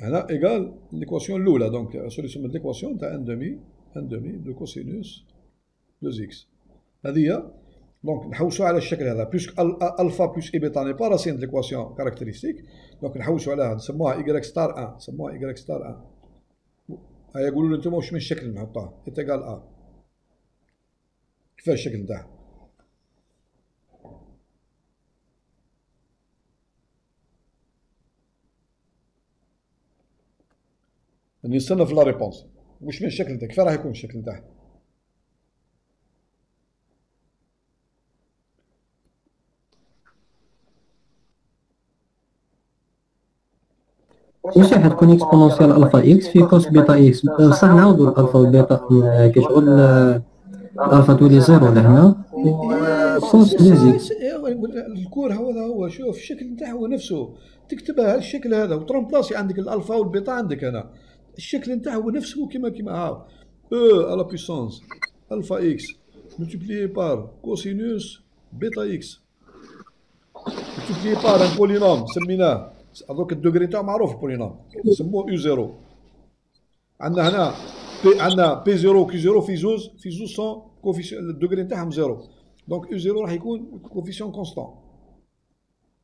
هنا ايكال ليكواسيون الاولى دونك سوليسيون من ليكواسيون تاع ان دومي دو كوسينوس 2 x هذه هي دونك نحوسوا على الشكل هذا بيسك الفا بلس اي بيتا ني با راسين د ليكواسيون كاركتيرستيك دونك نحوسوا عليها نسموها y ستار 1 نسموها y ستار 1 هيا قولوا لي انتم واش من الشكل نحطها ايتيغال ا كيفاش الشكل نتاعها نستنى في لا ريبونس واش من الشكل نتاعك كيف راح يكون الشكل نتاعها واش راح تكون اكسبونونسيال الفا اكس في كوس بيتا اكس بصح نعاودوا الالفا والبيتا كي شغل الالفا تولي زيرو لهنا وكوس 2 اكس الكور هو شوف الشكل نتاعها هو نفسه تكتبها الشكل هذا وترمبلاسي عندك الالفا والبيتا عندك هنا الشكل نتاعها هو نفسه كيما ها او على بيسونس الفا اكس ملتيبليي بار كوسينوس بيتا اكس ملتيبليي بار ان بولينوم سميناه هذوك الدوغري تاعو معروف البولينوم نسموه يو زيرو عندنا هنا عندنا بي زيرو كي زيرو في زوز سون كوفيسيون الدوغري نتاعهم زيرو دونك يو زيرو راح يكون كوفيسيون كونستون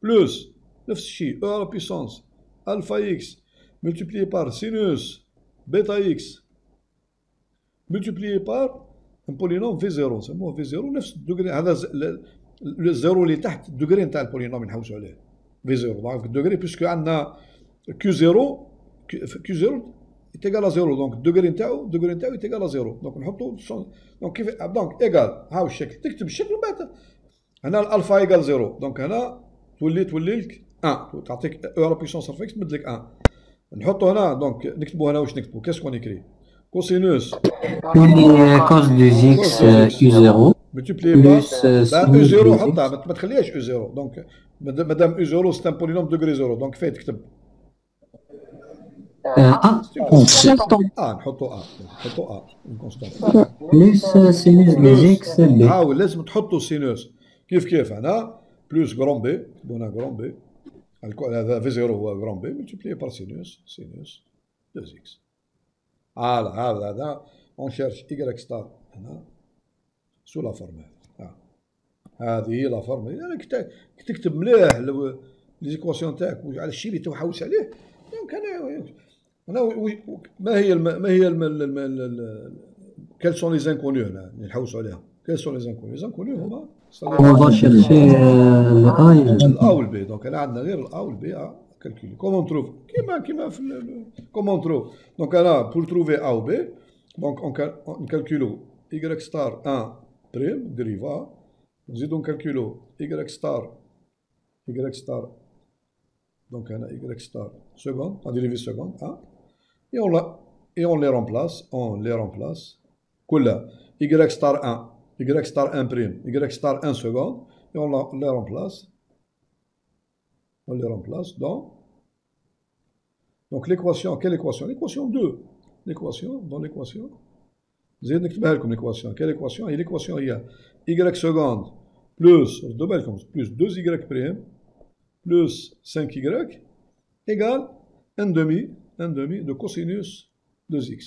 بلوس نفس الشيء او على بيسونس الفا اكس ملتيبليي بار سينوس بيتا اكس ملتيبليي بار ان بولينوم في زيرو نسموه في زيرو نفس الدوغري هذا الزيرو اللي تحت الدوغري نتاع البولينوم نحوسوا عليه في زيرو دونك الدوغري بيسكو عندنا كيو زيرو يتيغال زيرو دونك الدوغري نتاعو يتيغال زيرو دونك نحطو دونك كيف دونك ايكال هاو الشكل تكتب الشكل ومن بعد هنا الالفا ايكال زيرو دونك هنا تولي لك 1 تعطيك او على بيسونس الفا اكس تمد لك 1 نحطو هنا دونك نكتبو هنا واش نكتبو كاسكو نيكري كوسينوس تولي كوس 2 اكس يو زيرو ملتيبلي بلس او زيرو حطها ما تخليهاش او زيرو دونك مادام او زيرو سي ان بولينوم دوغري زيرو دونك فايت تكتب نحطو كونستون بلس سينوس 2 اكس بي لازم تحطو سينوس كيف هنا بلس غران بي هنا غران بي هذا في زيرو هو غران بي ملتيبلي بار سينوس 2 اكس هذا اون شيرش y ستار هنا سو لا فورم هذه هي لا فورم يعني تكتب مليح لي زيكواسيون تاعك على الشيء اللي تحوس عليه دونك انا ما هي كال سون لي زانكونيو هنا اللي نحوسوا عليها كال سون لي زانكونيو هما on va chercher le A et le A والبي دونك انا عندنا غير الA والبي كالكولي كومون تروف كيما في كومون تروف دونك انا بور تروفي A و B دونك اون كالكولو y ستار 1 بريم ديريفا نزيدو نكالكولو y ستار دونك هنا y ستار سكوند نديريفي سكوند et on les remplace كلها y ستار 1 y ستار 1 بريم y ستار 1 سكوند et on les remplace donc l'équation quelle équation l'équation 2 dans l'équation زيد نكتبها لكم l'équation quelle équation هي l'équation هي y seconde plus ردوا بالكم plus 2y prime plus 5y égale 1 demi de cosinus 2x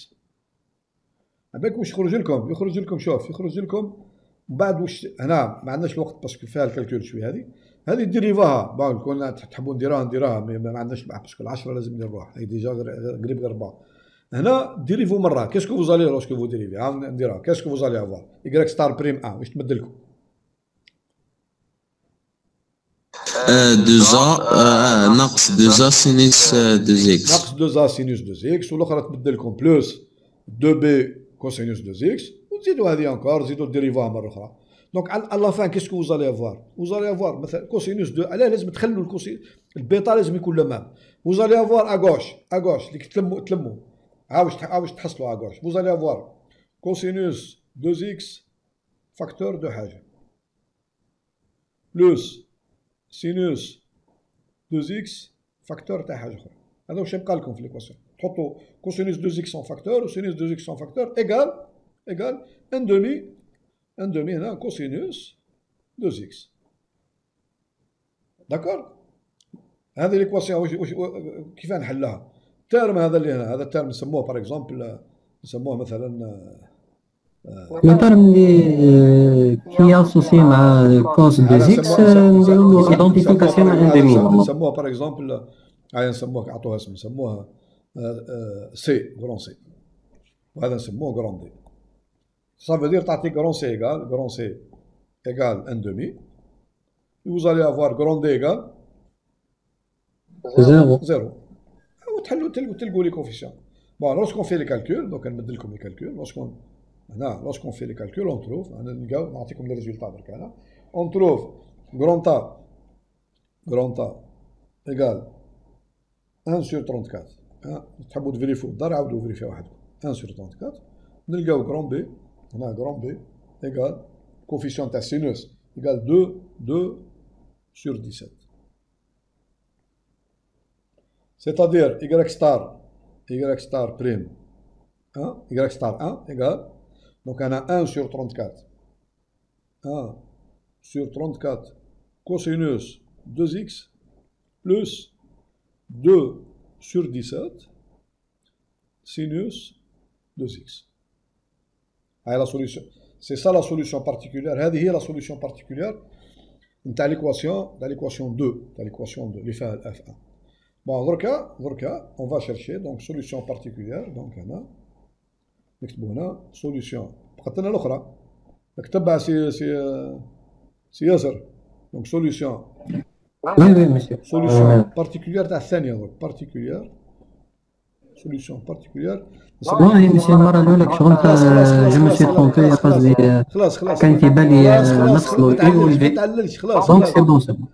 عباك واش يخرج لكم بعد واش هنا ما عندناش الوقت باسكو فيها الكالكول شويه هذه ديريفاها بون كون تحبوا نديروها ما عندناش باسكو 10 لازم نديروها هي ديجا قريب غير 4 هنا ديريفو مره كاسكو فوزالي لوسكو فو ديريفي نديرها كاسكو فوزالي افوار y ستار بريم 1 واش تمد لكم 2A ناقص 2A سينوس 2x ناقص 2A سينوس 2x والاخرى تبدل لكم بلس 2B كوسينوس 2x وتزيدوا هذه انكور زيدوا ديريفوها مره اخرى دونك على لا فان كيسكو وزالي افوار مثلا كوسينوس 2 علاه لازم تخلوا البيتا لازم يكون لو مام وزالي افوار اغوش اللي تلموا عاوش تحصلوا اغوش وزالي افوار كوسينوس 2x فاكتور دو حاجه بلس سينوس 2x فاكتور تاع حاجه اخرى هذا واش يبقى لكم في ليكواسيون تحطوا كوسينوس 2x سون فاكتور وسينوس 2x سون فاكتور ايغال ان دومي هنا كوسينوس 2x داكور. هذه ليكواسيون كيف نحلها؟ التيرم هذا اللي هنا، هذا التيرم نسموه باغ اكزومبل، نسموه مثلا لو ترم اللي كي اسوسي مع كوس دو زيكس نديرو له ايدونتيفيكاسيون مع ان دومي. نسموها باغ اكزومبل، هاي نسموها، عطوها اسم، نسموها سي، غران سي، وهذا نسموه غران دي. Ça veut dire تعطي غران سي égal ان دومي. Vous allez avoir grand D égale زيرو. تلقوا لي كوفيسيون. Bon, lorsqu'on fait les calculs, donc نمد لكم les calculs, lorsqu'on fait les calculs, on trouve, نلقاو نعطيكم les résultats درك هنا. On trouve grand A égale 1 sur 34. تحبوا تفيريفيو الدار عاودوا فيريفيو وحدكم. 1 sur 34. نلقاو grand B, هنا grand B égale coefficient تاع sinus égale 2 sur 17. C'est-à-dire y star prime, y star 1 égale, donc on a 1 sur 34. 1 sur 34 cosinus 2x plus 2 sur 17 sinus 2x. Ah, la solution. C'est ça la solution particulière. هذه هي la solution particulière نتاع l'équation 2 اللي فيها ال F1. Bon, دركا on va chercher donc solution particulière. Donc هنا نكتبو هنا solution، بقات لنا الأخرى نكتبها سي ياسر. donc solution وي مسيو. solution particulière تاع الثانية درك solution particulière. والله مسيو المرة الأولى شغل جو مسيو ترومبي قصدي خلاص كان في بالي نفصلو اي والبي تعللش خلاص. دونك سي بون سي بون.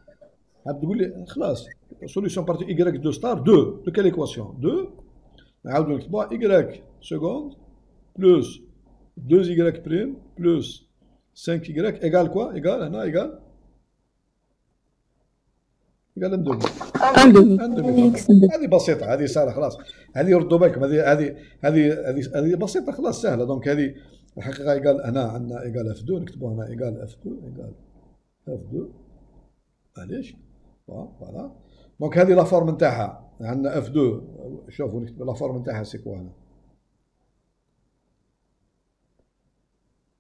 عاد تقول لي خلاص solution particulière y 2 star 2 de quelle équation 2 نعاودو نكتبوها y seconde plus 2y prime plus 5y égale quoi égale هنا égale ان دومي. هذه بسيطة، هذه سهلة خلاص، هذه ردوا بالكم، هذه بسيطة خلاص سهلة. دونك هذه الحقيقة ايجال، هنا عندنا ايجال اف 2 نكتبوها هنا ايجال اف 2 معليش فوالا. دونك هذه لا فورم نتاعها عندنا اف 2. شوفوا نكتب لا فورم نتاعها سي كوا هنا،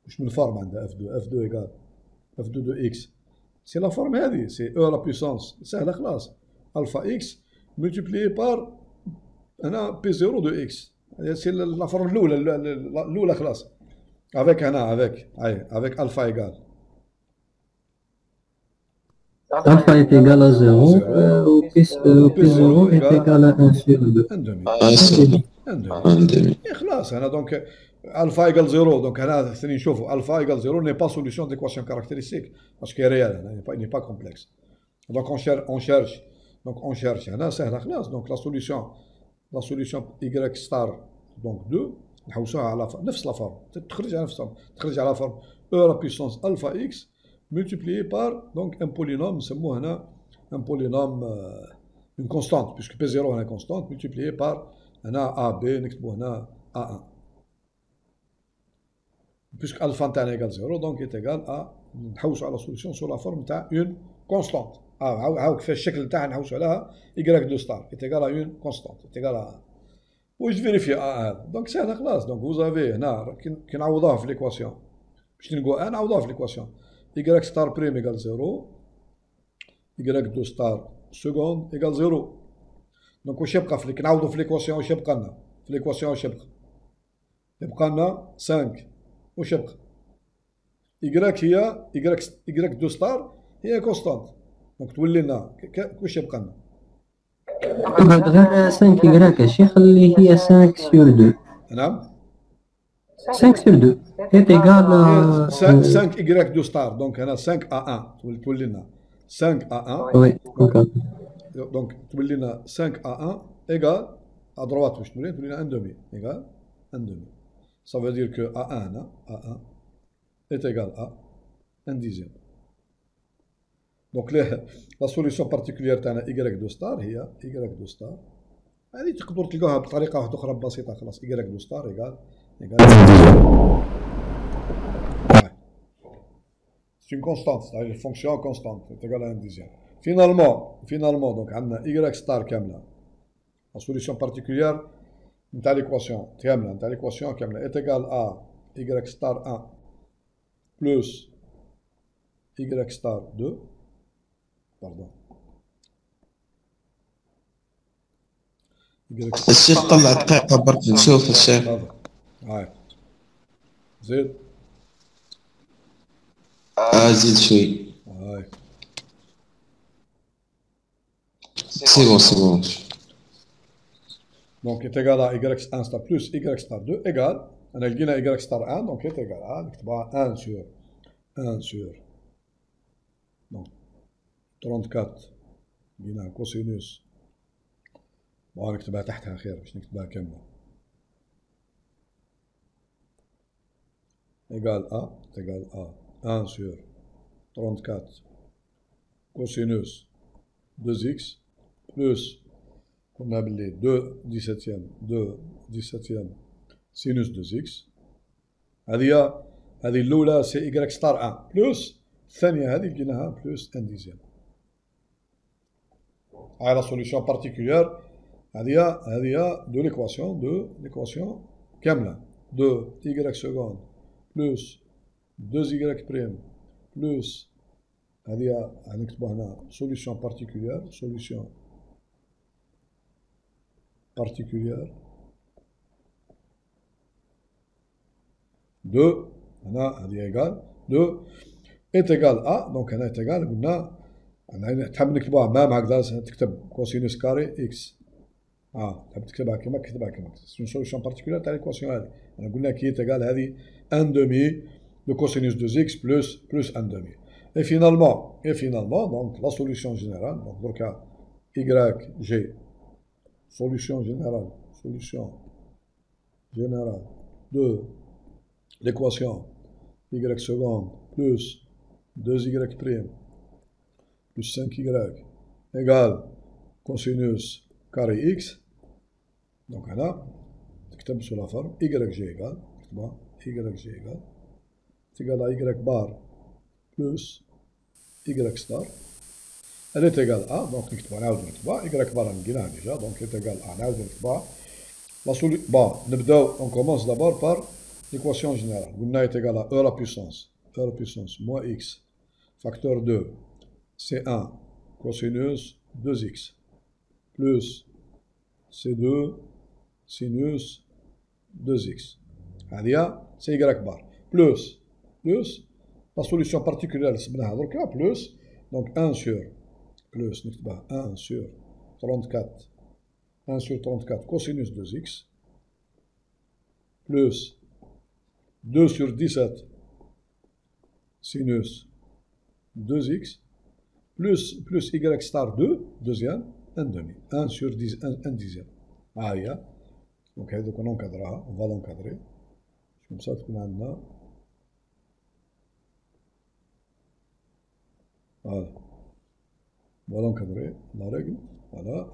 واش من فورم عندها اف 2 ايجال اف 2 دو اكس. سي لا فورم هذه، سي او لا بويسونس سهله خلاص، الفا اكس ملتيبليي بار هنا بي 0 دو اكس. سي لا فورم الاولى خلاص. افيك هنا افيك الفا ايجال الفا est égal à 0 وبي 0 est égal à 1 sur 2. ان دومي خلاص. هنا دونك الفا ايجال 0. دونك هنا ثاني نشوفوا الفا ايجال 0 ني با سوليسيون ديكواسيون كاركتيرستيك باسكو هي ريال، ني با كومبلكس. دونك اون شيرش هنا سهله خلاص. دونك لا سوليسيون y ستار دونك 2 نحوسوها على نفس لا فورم، تخرج على فورم او لا بويسونس الفا اكس multiplié par donc un polynôme نسموه هنا un polynôme une constante puisque P0 هنا constante multiplié par هنا AB نكتبوه هنا A1 puisque alpha نتاعنا égal 0 donc est égal à نحوسوا على solution sur la forme تاع une constante. هاو كيفاش الشكل نتاعها نحوسوا عليها y2 star est égal à une constante est égal à واش فيريفي A1 دونك سهله خلاص. دونك vous avez هنا كي نعوضوها في l'équation باش نلقوا نعوضوها في l'équation y star prime égale 0 y2 star seconde égale 0. دونك واش يبقى في نعوضوا في ليكواسيون واش يبقى لنا في ليكواسيون واش يبقى لنا 5 واش يبقى هي y2 ستار هي كونستانت. دونك تولي لنا واش يبقى لنا بعد غير 5 y الشيخ اللي هي 5 sur 2. نعم 5 sur 2 est égal à 5 y2 ستار. دونك هنا 5 a1 تولي لنا 5 a1 وي دونك تولي لنا 5 a1 égal à droite واش تولي لنا 1 demi égal 1 demi. Ça veut dire que a1 هنا a1 est égal à 1 dixième. دونك لا سوليسيون بارتيكولير تاعنا y2 ستار هي y2 ستار. هذه تقدروا تلقاوها بطريقه واحده اخرى بسيطه خلاص y2 ستار égal c'est une constante, c'est-à-dire une fonction constante, est égale à 1 dixième. finalement donc عندنا y star كاملة la solution particulière نتاع l'équation كاملة نتاع l'équation كاملة est égal à y star 1 plus y star 2 pardon y الشيخ طلع دقيقة برك نشوف الشيخ. pardon هاي زيد زيد شوي. هاي سي بون. donc est égal à y1 star plus y star 2 égale أنا لقينا y star 1 donc est égal à نكتبها 1 sur donc 34 لقينا كوسينوس نكتبها تحتها خير باش نكتبها كاملة égal à 1 sur 34 cosinus 2x plus on a appelé 2 17e sinus 2x هذه الأولى سي y ستار 1 بلس الثانية هذه لقيناها بلس 1 ديزيام. هاي لا سوليسيون بارتيكولير هذه دو ليكواسيون كاملة 2 y seconde plus 2y prime plus هذه نكتبوها هنا solution particulière 2 هنا هذه égal 2 est égal à donc هنا est égal قلنا تحب نكتبوها مام هكذا تكتب كوسينوس كاري اكس تحب تكتبها كما سي اون سوليسيون بارتيكولير تاع ليكواسيون هذه انا قلنا كي تيغال هذه 1 دومي دو كوسينوس 2 اكس بلس 1 دومي et finalement donc la solution générale donc دركا y g solution générale de l'équation y seconde plus 2y prime plus 5y égale cosinus carré x. Donc là, تكتب sur la forme YG égale, YG égale, c'est égal à Y bar plus Y star. Elle est égale à, donc نكتبها نعاود نكتبها, Y bar نلقيناها déjà, donc elle est égale à نعاود نكتبها. La solution, bon, on commence d'abord par l'équation générale. قلنا est égal à E à la puissance moins X facteur 2 C1 cosinus 2x plus C2 sinus 2x. C'est y bar. Plus la solution particulière, plus, donc 1 sur, plus, 1 sur 34 cosinus 2x, plus 2 sur 17 sinus 2x, plus y star 2, deuxième, 1 demi, 1 sur 10, 1 dixième. Donc on encadrera, on va l'encadrer. Comme ça, on a voilà. On va l'encadrer, la règle, voilà.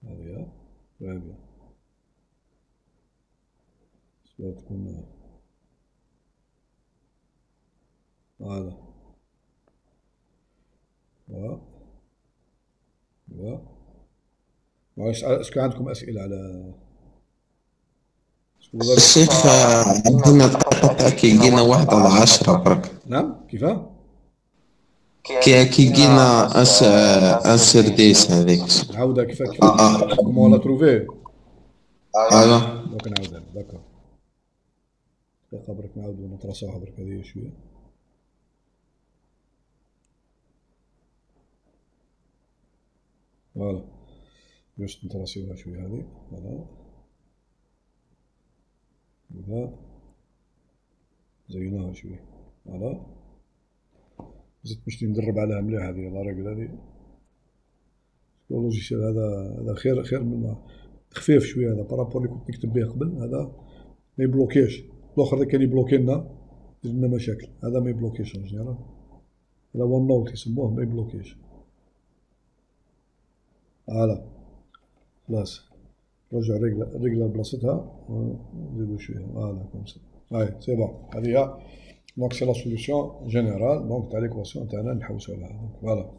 Allez, très bien. Soit qu'on a... Voilà. اسكو عندكم اسئله على الشيخ عندنا قطعة كي جينا 1 على 10 برك. نعم كيفاه؟ كي جينا انسرديس هذيك نعاودها كيفاه كومون لا تروفي ايوا دونك نعاودها داكور دقيقه برك نعاودو نتراسوها برك هذه شويه فوالا باش نتراسيوها شويه هذه فوالا كذا زيناها شويه فوالا زدت باش ندرب عليها مليح هذه لا ريغل هذه اللوجيسيال هذا خير من خفيف شويه هذا بارابور اللي كنت نكتب به قبل هذا ما يبلوكيش الاخر ذا كان يبلوكي لنا يدير لنا مشاكل هذا ما يبلوكيش ان جينيرال هذا ون نوت يسموه ما يبلوكيش فوالا خلاص نرجع الرجله لبلاصتها ونزيدو شويه فوالا كوم سا هاي سي بون هذه دونك سي لا سوليسيون جينيرال دونك تاع ليكواسيون تاعنا نحوسو عليها. فوالا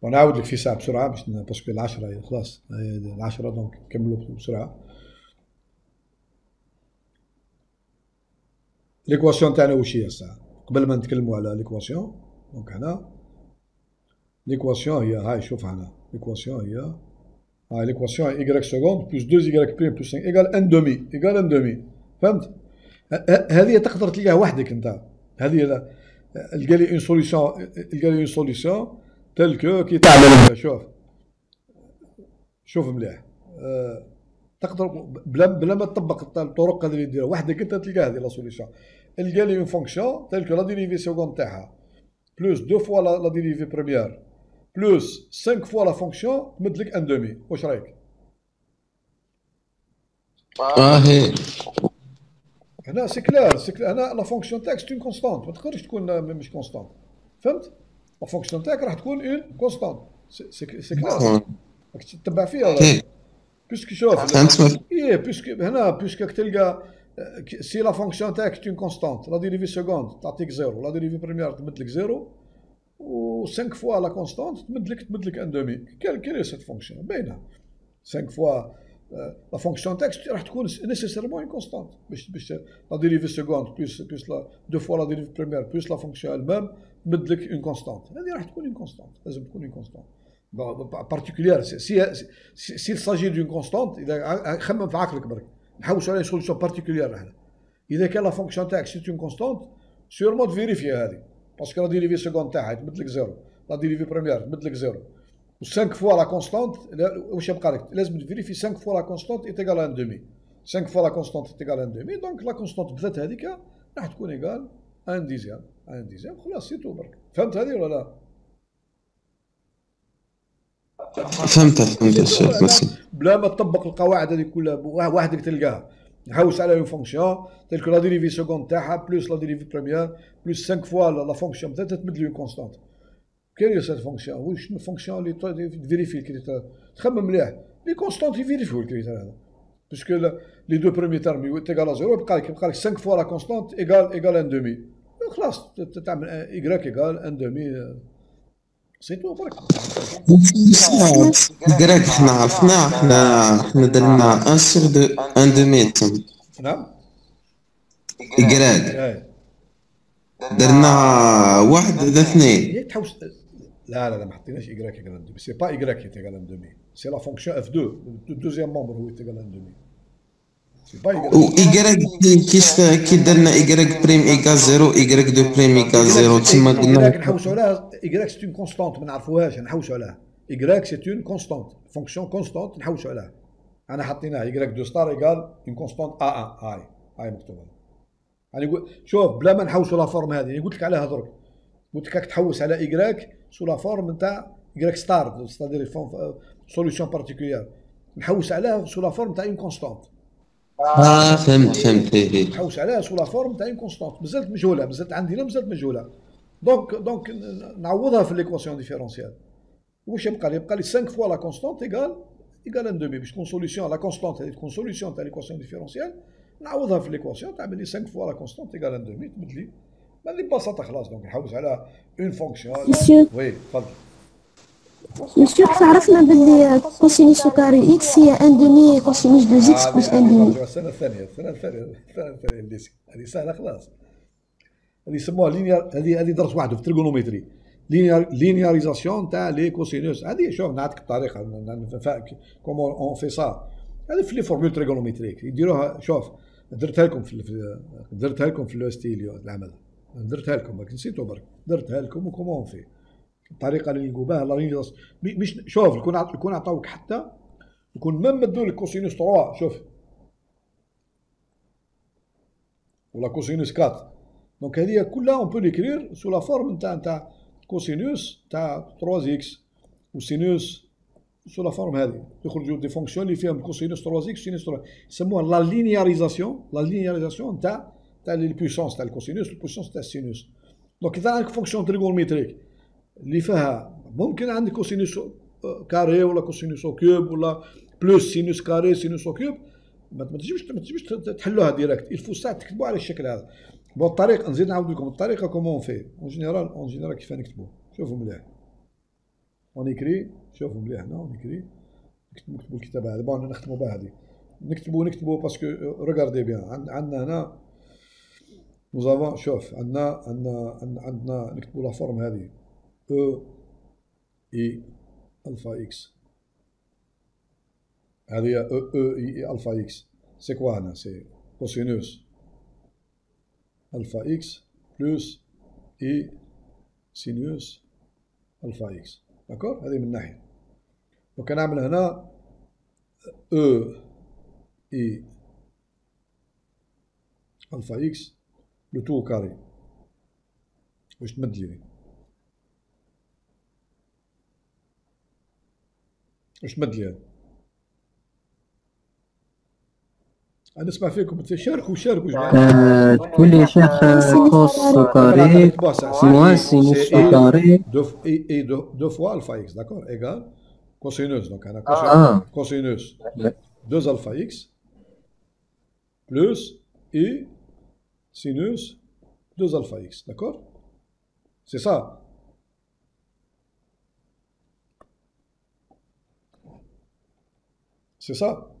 ونعاود لك في ساعه بسرعه باش باسكو العشرة خلاص العشرة دونك نكملو بسرعه. ليكواسيون تاعنا واش هي الساعه قبل ما نتكلموا على ليكواسيون. دونك هنا ليكواسيون هي هاي شوف هنا ليكواسيون هي هاي ليكواسيون y سكوند بلس 2 y بريم بلس 5 ايكال ان دومي ايكال ان دومي. فهمت؟ هذه تقدر تلقاها وحدك انت. هذه لقى لي اون سوليسيون تل كو كي تعمل. شوف مليح تقدر بلا ما تطبق الطرق هذه اللي ديرها وحدك انت تلقى هذه لا سوليسيون. لقى لي اون فونكسيون تل كو لا ديريفي سكوند تاعها بلس 2 فوا لا ديريفي بريمير بلس 5 فوا لا فونكسيون تمد لك ان دومي. واش رايك؟ هي هنا سي كلار هنا لا فونكسيون تاعك سي اون كونستانت ما تقدرش تكون مش كونستانت. فهمت؟ لا فونكسيون تاعك راح تكون اون كونستانت سي كلار راك تتبع فيها ولا بيسك شوف ايه بيسك هنا بيسك تلقى سي لا فونكسيون تاعك سي اون كونستانت لا ديريفي سكوند تعطيك زيرو لا ديريفي بريمير تمد لك زيرو و 5 فوا لا كونستانت تمد لك ان دومي. كال سيت فونكسيون باينه 5 فوا لا فونكسيون تاعك راح تكون نيسيسيرمون اون كونستانت باش لا ديريفي سكوند بلس لا دو فوا لا ديريفي بريمير بلس لا فونكسيون المام تمد لك اون كونستانت. هذه راح تكون اون كونستانت لازم تكون اون كونستانت بارتيكولير. سي ساجي دون كونستانت اذا خمم في عقلك برك نحوسوا على سوليسيون بارتيكولير احنا. اذا كان لا فونكسيون تاعك سي اون كونستانت سيرمون تفيريفي هذه باسكو لا ديريفي سكوند تاعها تمد لك زيرو لا ديريفي بريمير تمد لك زيرو و 5 فوا لا كونستانت واش يبقى لك لازم تفيريفي 5 فوا لا كونستانت ايتيغال ان دومي 5 فوا لا كونستانت ايتيغال ان دومي. دونك لا كونستانت بذات هذيك راح تكون ايغال ان ديزيام خلاص سي تو برك. فهمت هذه ولا لا؟ فهمت الشيخ مسلم. بلا ما تطبق القواعد هذه كلها وحدك تلقاها نحوس على اون فونكسيون تلك لا ديريفي سكوند تاعها بلس لا ديريفي بريمير بلس 5 فوا لا فونكسيون بذاتها تمد لي اون كونستانت. كاين هي سيت فونكسيون واش الفونكسيون اللي تفيريفي الكريتير تخمم مليح لي كونستانت يفيريفيو الكريتير هذا باسكو لي دو بروميي تيرم يتيغال زيرو يبقى لك 5 فوا لا كونستانت ايغال ان دومي خلاص تعمل ايكغيك ايغال ان دومي سي تو برك. كراك حنا عرفنا حنا درنا ان سيغ دو ان دومي تم. نعم كراك درنا واحد على اثنين. تحوس لا ما حطيناش ايكغيك ايغال ان دومي سي با ايكغيك ايغال ان دومي سي لا فونكسيون اف 2 دوزيام مومبر هو ايغال ان دومي سي با ايكغيك. و إيكغيك كي درنا إيكغيك بريم إيكال زيرو إيكغيك دو بريم إيكال زيرو تما قلنا نحوسوا عليها إيكغيك سي اون كونستانت ما نعرفوهاش نحوسوا عليها إيكغيك سي اون كونستانت فونكسيون كونستانت نحوسوا عليها. أنا حطيناها إيكغيك دو ستار إيكال اون كونستانت هاي مكتوبة. يعني شوف بلا ما نحوسوا لا فورم هذه قلت لك عليها درك قلت لك راك تحوس على إيكغيك سو لا فورم نتاع إيكغيك ستار ستادير سوليسيون بارتيكولير نحوس عليها سو لا فورم نتاع اون كونستانت. فهمت نحوس عليها سو لا فورم تاع اون كونستانت مازالت مجهوله مازالت عندنا مازالت مجهوله. دونك نعوضها في ليكواسيون ديفيرونسيال واش يبقى لي 5 فوا لا كونستانت ايغال ان دومي باش تكون سوليسيون لا كونستانت هذه تكون سوليسيون تاع ليكواسيون ديفيرونسيال نعوضها في ليكواسيون تعمل لي 5 فوا لا كونستانت ايغال ان دومي تبدل لي اللي ببساطه خلاص. دونك نحوس على اون فونكسيون. وي تفضل. مسيو عرفنا باللي كوسينوس كاري اكس هي ان دومي كوسينوس دو اكس بلس ان دومي. السنه الثانيه هذه سهله خلاص. هذه يسموها لينيار هذه درس واحد في التريغونومتري لينياريزاسيون تاع لي كوسينوس. هذه شوف نعطيك الطريقه كومون اون في سا هذه في لي فورمول تريغونومتريك يديروها. شوف درتها لكم في لو ستيليو العمل درتها لكم برك نسيتو برك درتها لكم وكومون في الطريقه اللي نلقوا بها لا مش شوف يكون عطاوك حتى يكون ميم مدوا لك كوسينوس 3 شوف ولا كوسينوس 4. دونك هذه كلها اون بو ليكرير سو لا فورم نتاع كوسينوس تاع 3 اكس وسينوس سو لا فورم هذه يخرجوا دي فونكسيون اللي فيهم كوسينوس 3 اكس سينوس 3 يسموها لا لينياريزاسيون تاع لي بويسونس تاع الكوسينوس البويسونس تاع السينوس. دونك اذا عندك فونكسيون تريغونومتريك اللي فيها ممكن عندك كوسينوس كاري ولا كوسينوس كوب ولا بلس سينوس كاري سينوس كوب ما تجيبش تحلوها ديريكت الفو ساعه تكتبوا على الشكل هذا. بون الطريقة نزيد نعاود لكم الطريقة كومون في اون جينيرال كيف نكتبو. شوفوا مليح. اون ايكري شوفوا مليح هنا اون ايكري نكتبوا الكتابة هذه. بون نختموا بها هذه. نكتبوا باسكو ريغاردي بيان عندنا هنا نوزافون شوف عندنا نكتبوا لا فورم هذه او اي الفا اكس. هذه او اي الفا اكس سي كوا هنا سي كوسينوس الفا اكس بلس اي سينوس الفا اكس. داكور هذه من ناحية. وكنعمل هنا او اي الفا اكس لو تو كاري واش تمد لي واش تمد لي هذا. انا نسمع فيكم شاركوا جماعه. تقول لي يا شيخ كوس كاري موان سينوس كاري دو فوا الفا اكس. داكور ايغال كوسينوس. دونك انا كوسينوس 2 الفا اكس بلس اي سينوس 2 الفا اكس. داكور سي سا. سي سا.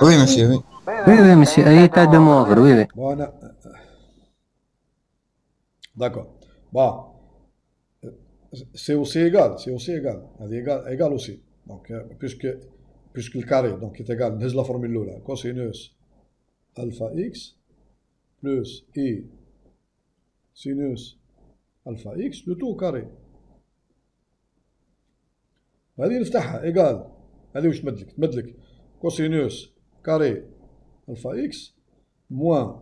وي مسيو وي. وي مسيو اي تاع دو موفر وي. بون داكور با سي اوسي ايغال هذه ايغال اوسي. دونك بيسك الكاري دونك ايغال نهز لا فورمول الاولى كوسينوس الفا اكس بلس اي سينوس الفا اكس لو تو كاري. هذه نفتحها ايغال هذه واش تمدلك كوسينوس كاري الفا اكس موان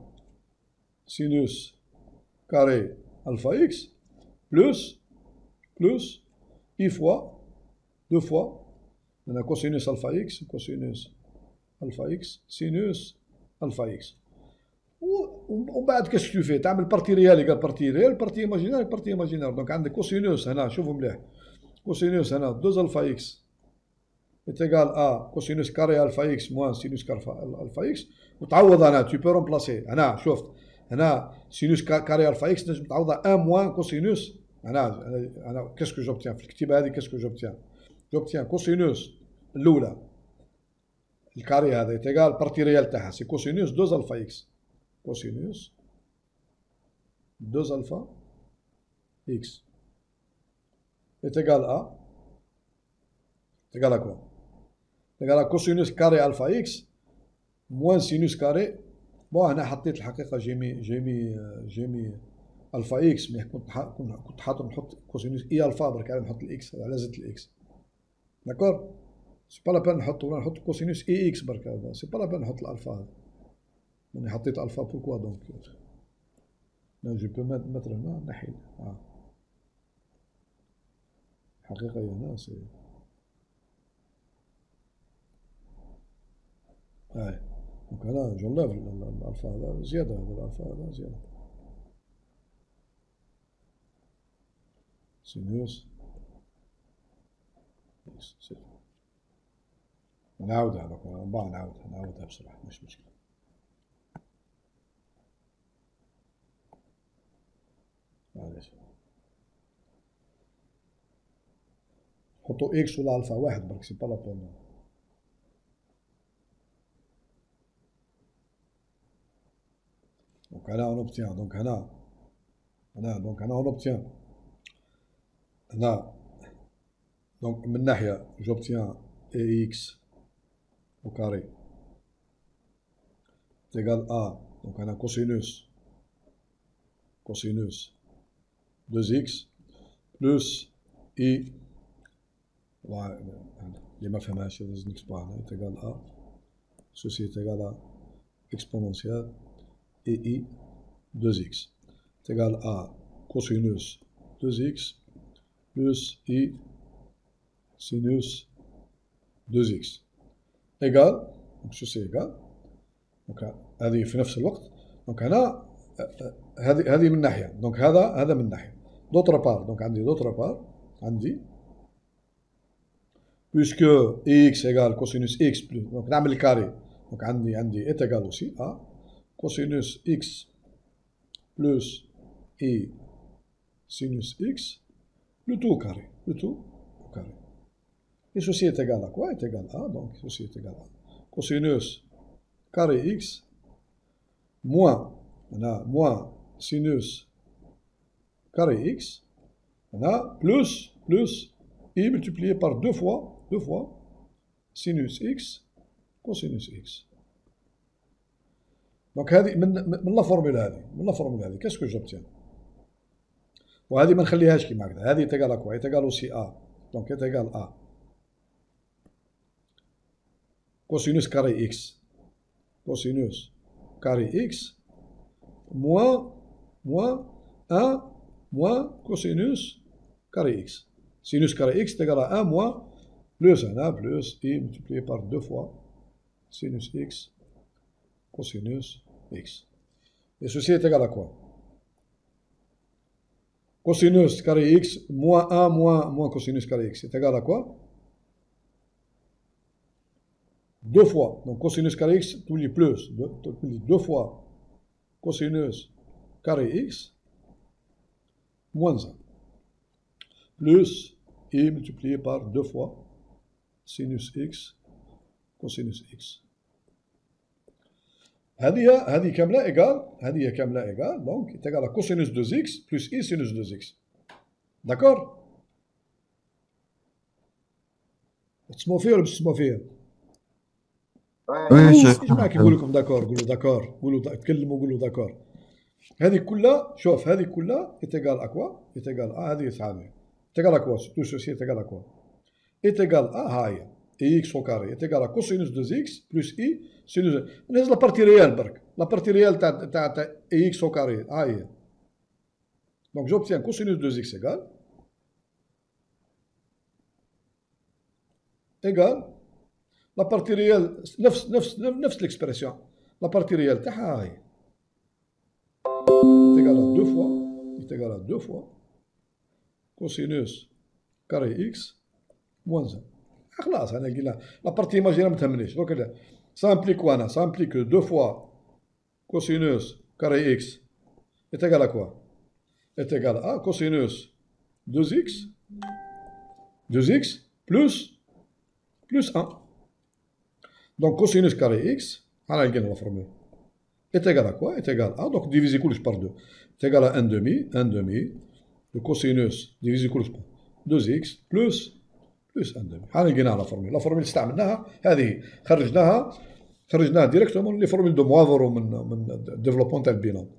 سينوس كاري الفا اكس بلس اي فوا دو فوا هنا كوسينوس الفا اكس كوسينوس الفا اكس سينوس الفا اكس. ومن بعد كاش تو تعمل بارتي ريال يقال بارتي ريال بارتي ايماجينير. دونك عندك كوسينوس هنا شوفوا مليح كوسينوس هنا 2 الفا اكس إتيغال ا كوسينوس كاري الفا اكس موان سينوس الفا اكس. وتعوض هنا تو بو رومبلاسي هنا شفت هنا سينوس كاري الفا اكس تنجم تعوضها 1 موان كوسينوس. انا كاسكو جوبتيان في الكتيبه هذه كاسكو جوبتيان كوسينوس الاولى الكاري هذا إتيغال بارتي ريال تاعها سي كوسينوس 2 الفا اكس كوسينوس 2 الفا اكس إتيغال ا إتيغال كوا إتيغال كوسينوس كاري الفا اكس موان سينوس كاري. بون هنا حطيت الحقيقه جيمي الفا اكس مي كنت حاط نحط كوسينوس اي الفا برك على نحط الاكس على زدت الاكس. داكور سي با لا بان نحط كوسينوس اي اكس برك هذا سي با لا بان نحط الالفا هذا يعني حطيت الفا بوركوا دونك لا جو بو متر هنا نحي حقيقه هنا سي هاي. دونك هنا جونليف الالفا هذا زياده هذا الالفا هذا زياده سينوس نعاودها دوك نعاودها بصراحة مش مشكلة. معليش حطوا اكس ولا الفا واحد برك سي با لا بين. دونك هنا اون اوبتيان دونك هنا اون اوبتيان هنا دونك من ناحية j'obtiens ax au carré est égal à donc on a cosinus 2x plus i اللي ما فهمهاش لازم نكتبوها هنا est égal à ceci est égal à exponentielle i 2x est égal à cosinus 2x plus i sinus 2x égal donc ceci égal donc هذه في نفس الوقت دونك هنا هذه من ناحية دونك هذا من ناحية دوتر بار دونك عندي دوتر بار عندي puisque x égal cosinus x plus دونك نعمل الكاري دونك عندي est égal aussi à cosinus x plus i sinus x, le tout au carré. Le tout au carré. Et ceci est égal à quoi? Est égal à, donc ceci est égal à cosinus carré x moins, on a moins sinus carré x, on a plus i multiplié par deux fois sinus x cosinus x. Donc هذه من لا فورمولا هذه qu'est-ce que j'obtiens؟ وهذه ما نخليهاش كيما هكذا، هذه est égal à quoi؟ est égal aussi à, donc est égal à cosinus carré x moins 1 moins cosinus carré x. Sinus carré x est égal à 1 moins plus 1 plus i multiplié par 2 fois sinus x cosinus x. Et ceci est égal à quoi? Cosinus carré x moins 1 moins cosinus carré x est égal à quoi? 2 fois. Donc cosinus carré x, tu lis plus, tu lis 2 fois cosinus carré x moins 1 plus i multiplié par 2 fois sinus x cosinus x. هذه كاملة إيجال donc est égal à cosinus 2x plus i sinus 2x. D'accord? تسمعوا فيها ولا مش تسمعوا فيها؟ وي شيخ. معك يقول لكم داكور، قولوا داكور، قولوا تكلموا قولوا داكور. هذه كلها شوف هذه كلها est égal à quoi؟ est égal à هذه ثانية. est égal à quoi? Tout ceci est égal à quoi? est égal à هاي x au carré est égal à cosinus 2x plus i sinus. نهز لا بارتي ريال برك، لا بارتي ريال تاع x au carré ها هي. Donc j'obtiens cosinus 2x égale la partie réelle نفس l'expression. La partie réelle تاعها هاي est égal à 2 fois cosinus carré x moins 1. خلاص انا قلنا لا بارتي ايماجينير ما تهمنيش دوك. ça implique quoi ça implique que 2 fois cosinus carré x est égal à quoi? est égal à cosinus 2x plus 1. Donc cosinus carré x, على لقينا la formule, est égal à quoi? est égal à, donc diviser كلش par 2, est égal à 1 demi de cosinus diviser كلش par 2x plus 1 demi. هذا لقيناها la formule. La formule استعملناها هذه خرجناها ديريكتومون لي فورمول دو موافر ومن ديفلوبمون تاع البينوم.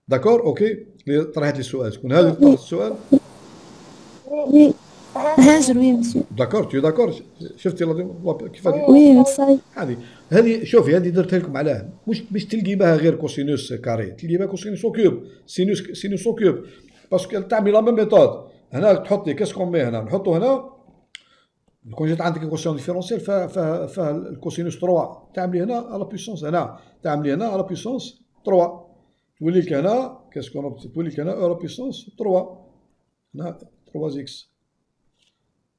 داكور اوكي. طرحت لي السؤال شكون هذا طرح السؤال؟ هاجر وي مسيو. داكور تو داكور. شفتي كيفاش وي صاي. هذه شوفي هذه درتها لكم علاه مش تلقي بها غير كوسينوس كاري، تلقي بها كوسينوس او كيوب، سينوس او كيوب، باسكو تعملي لا ميم ميثود. هنا تحطي كاسكون مي هنا نحطو هنا كون جات عندك ايكواسيون ديفيرونسيال فيها الكوسينوس 3 تعملي هنا على بويسونس، هنا تعملي هنا على بويسونس 3 تولي لك هنا كاسكون تولي لك هنا على بويسونس 3 هنا 3 اكس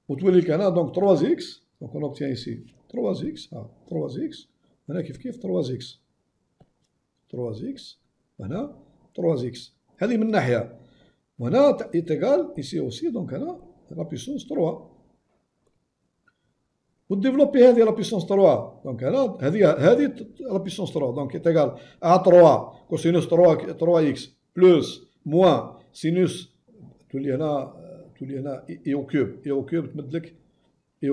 وتولي لك هنا دونك 3 اكس. دونك اون اوبتيان ايسي 3 اكس 3 اكس هنا كيف 3 اكس هنا 3 اكس. هذه من ناحيه وهنا يتقال ايسي اوسي دونك هنا لا بويسونس 3 وديفلوبي هذه لا بويسونس 3 دونك هنا هذه لا بويسونس 3 دونك يتقال ا 3 كوسينوس 3 اكس بلس موان سينوس تولي هنا اي او كيوب تمد لك اي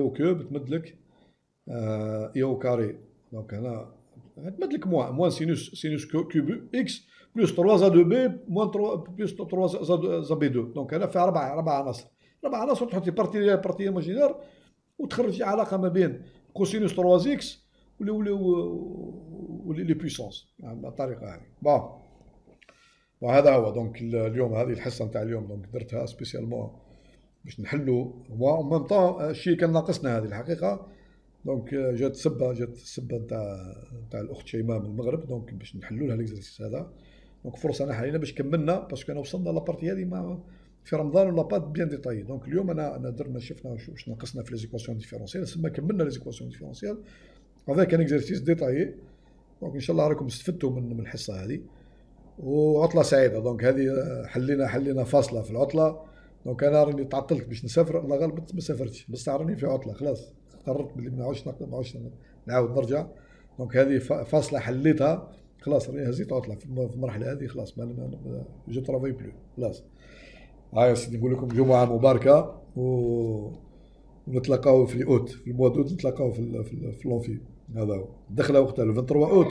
او كاري. دونك هنا تمد لك موان سينوس كيوب اكس بلس 3 زاد بي موان 3 بلس 3 زاد بي 2. دونك هنا فيها 4 عناصر تحطي بارتي ايماجينير وتخرج علاقه ما بين كوسينوس 3 اكس ولي بويسونس بالطريقه هذه. بون وهذا هو دونك اليوم هذه الحصه نتاع اليوم دونك درتها سبيسيالمون باش نحلوا و ميم طون الشيء كان ناقصنا هذه الحقيقه. دونك جات السبه نتاع الاخت شيماء من المغرب دونك باش نحلوا لها ليكزارسيس هذا. دونك فرصه انا حاليا باش كملنا باسكو انا وصلنا لابارتي هذه ما في رمضان ولا با بيان ديتاي. دونك اليوم انا درنا شفنا واش ناقصنا في ليزيكواسيون ديفيرونسيال ثم كملنا ليزيكواسيون ديفيرونسيال افيك ان اكزارسيس ديتايي دونك ان شاء الله راكم استفدتوا من الحصه هذه، وعطله سعيده. دونك هذه حلينا فاصله في العطله. دونك انا راني تعطلت باش نسافر، الله غالب ما سافرتش، بس راني في عطله خلاص، قررت بلي ما نعاودش نعاود نرجع. دونك هذه فاصله حليتها خلاص، راني هزيت عطله في المرحله هذه خلاص، ما جو ترافاي بلو خلاص. هاي سيدي نقول لكم جمعه مباركه، ونتلاقاو في اوت، في الموا دوت نتلاقاو في لونفي. هذا هو الدخله وقتها 23 اوت.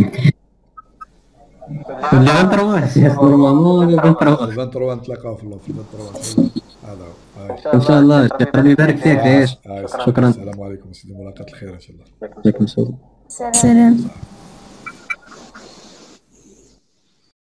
ولا 23 شيخ نورمالمون 23 23 نتلاقاو في 23. هذا هو. ان شاء الله. شيخ ربي يبارك فيك. عايش. شكرا. شكرا. السلام عليكم سيدي، ملاقاة الخير ان شاء الله. عليكم السلام. سلام.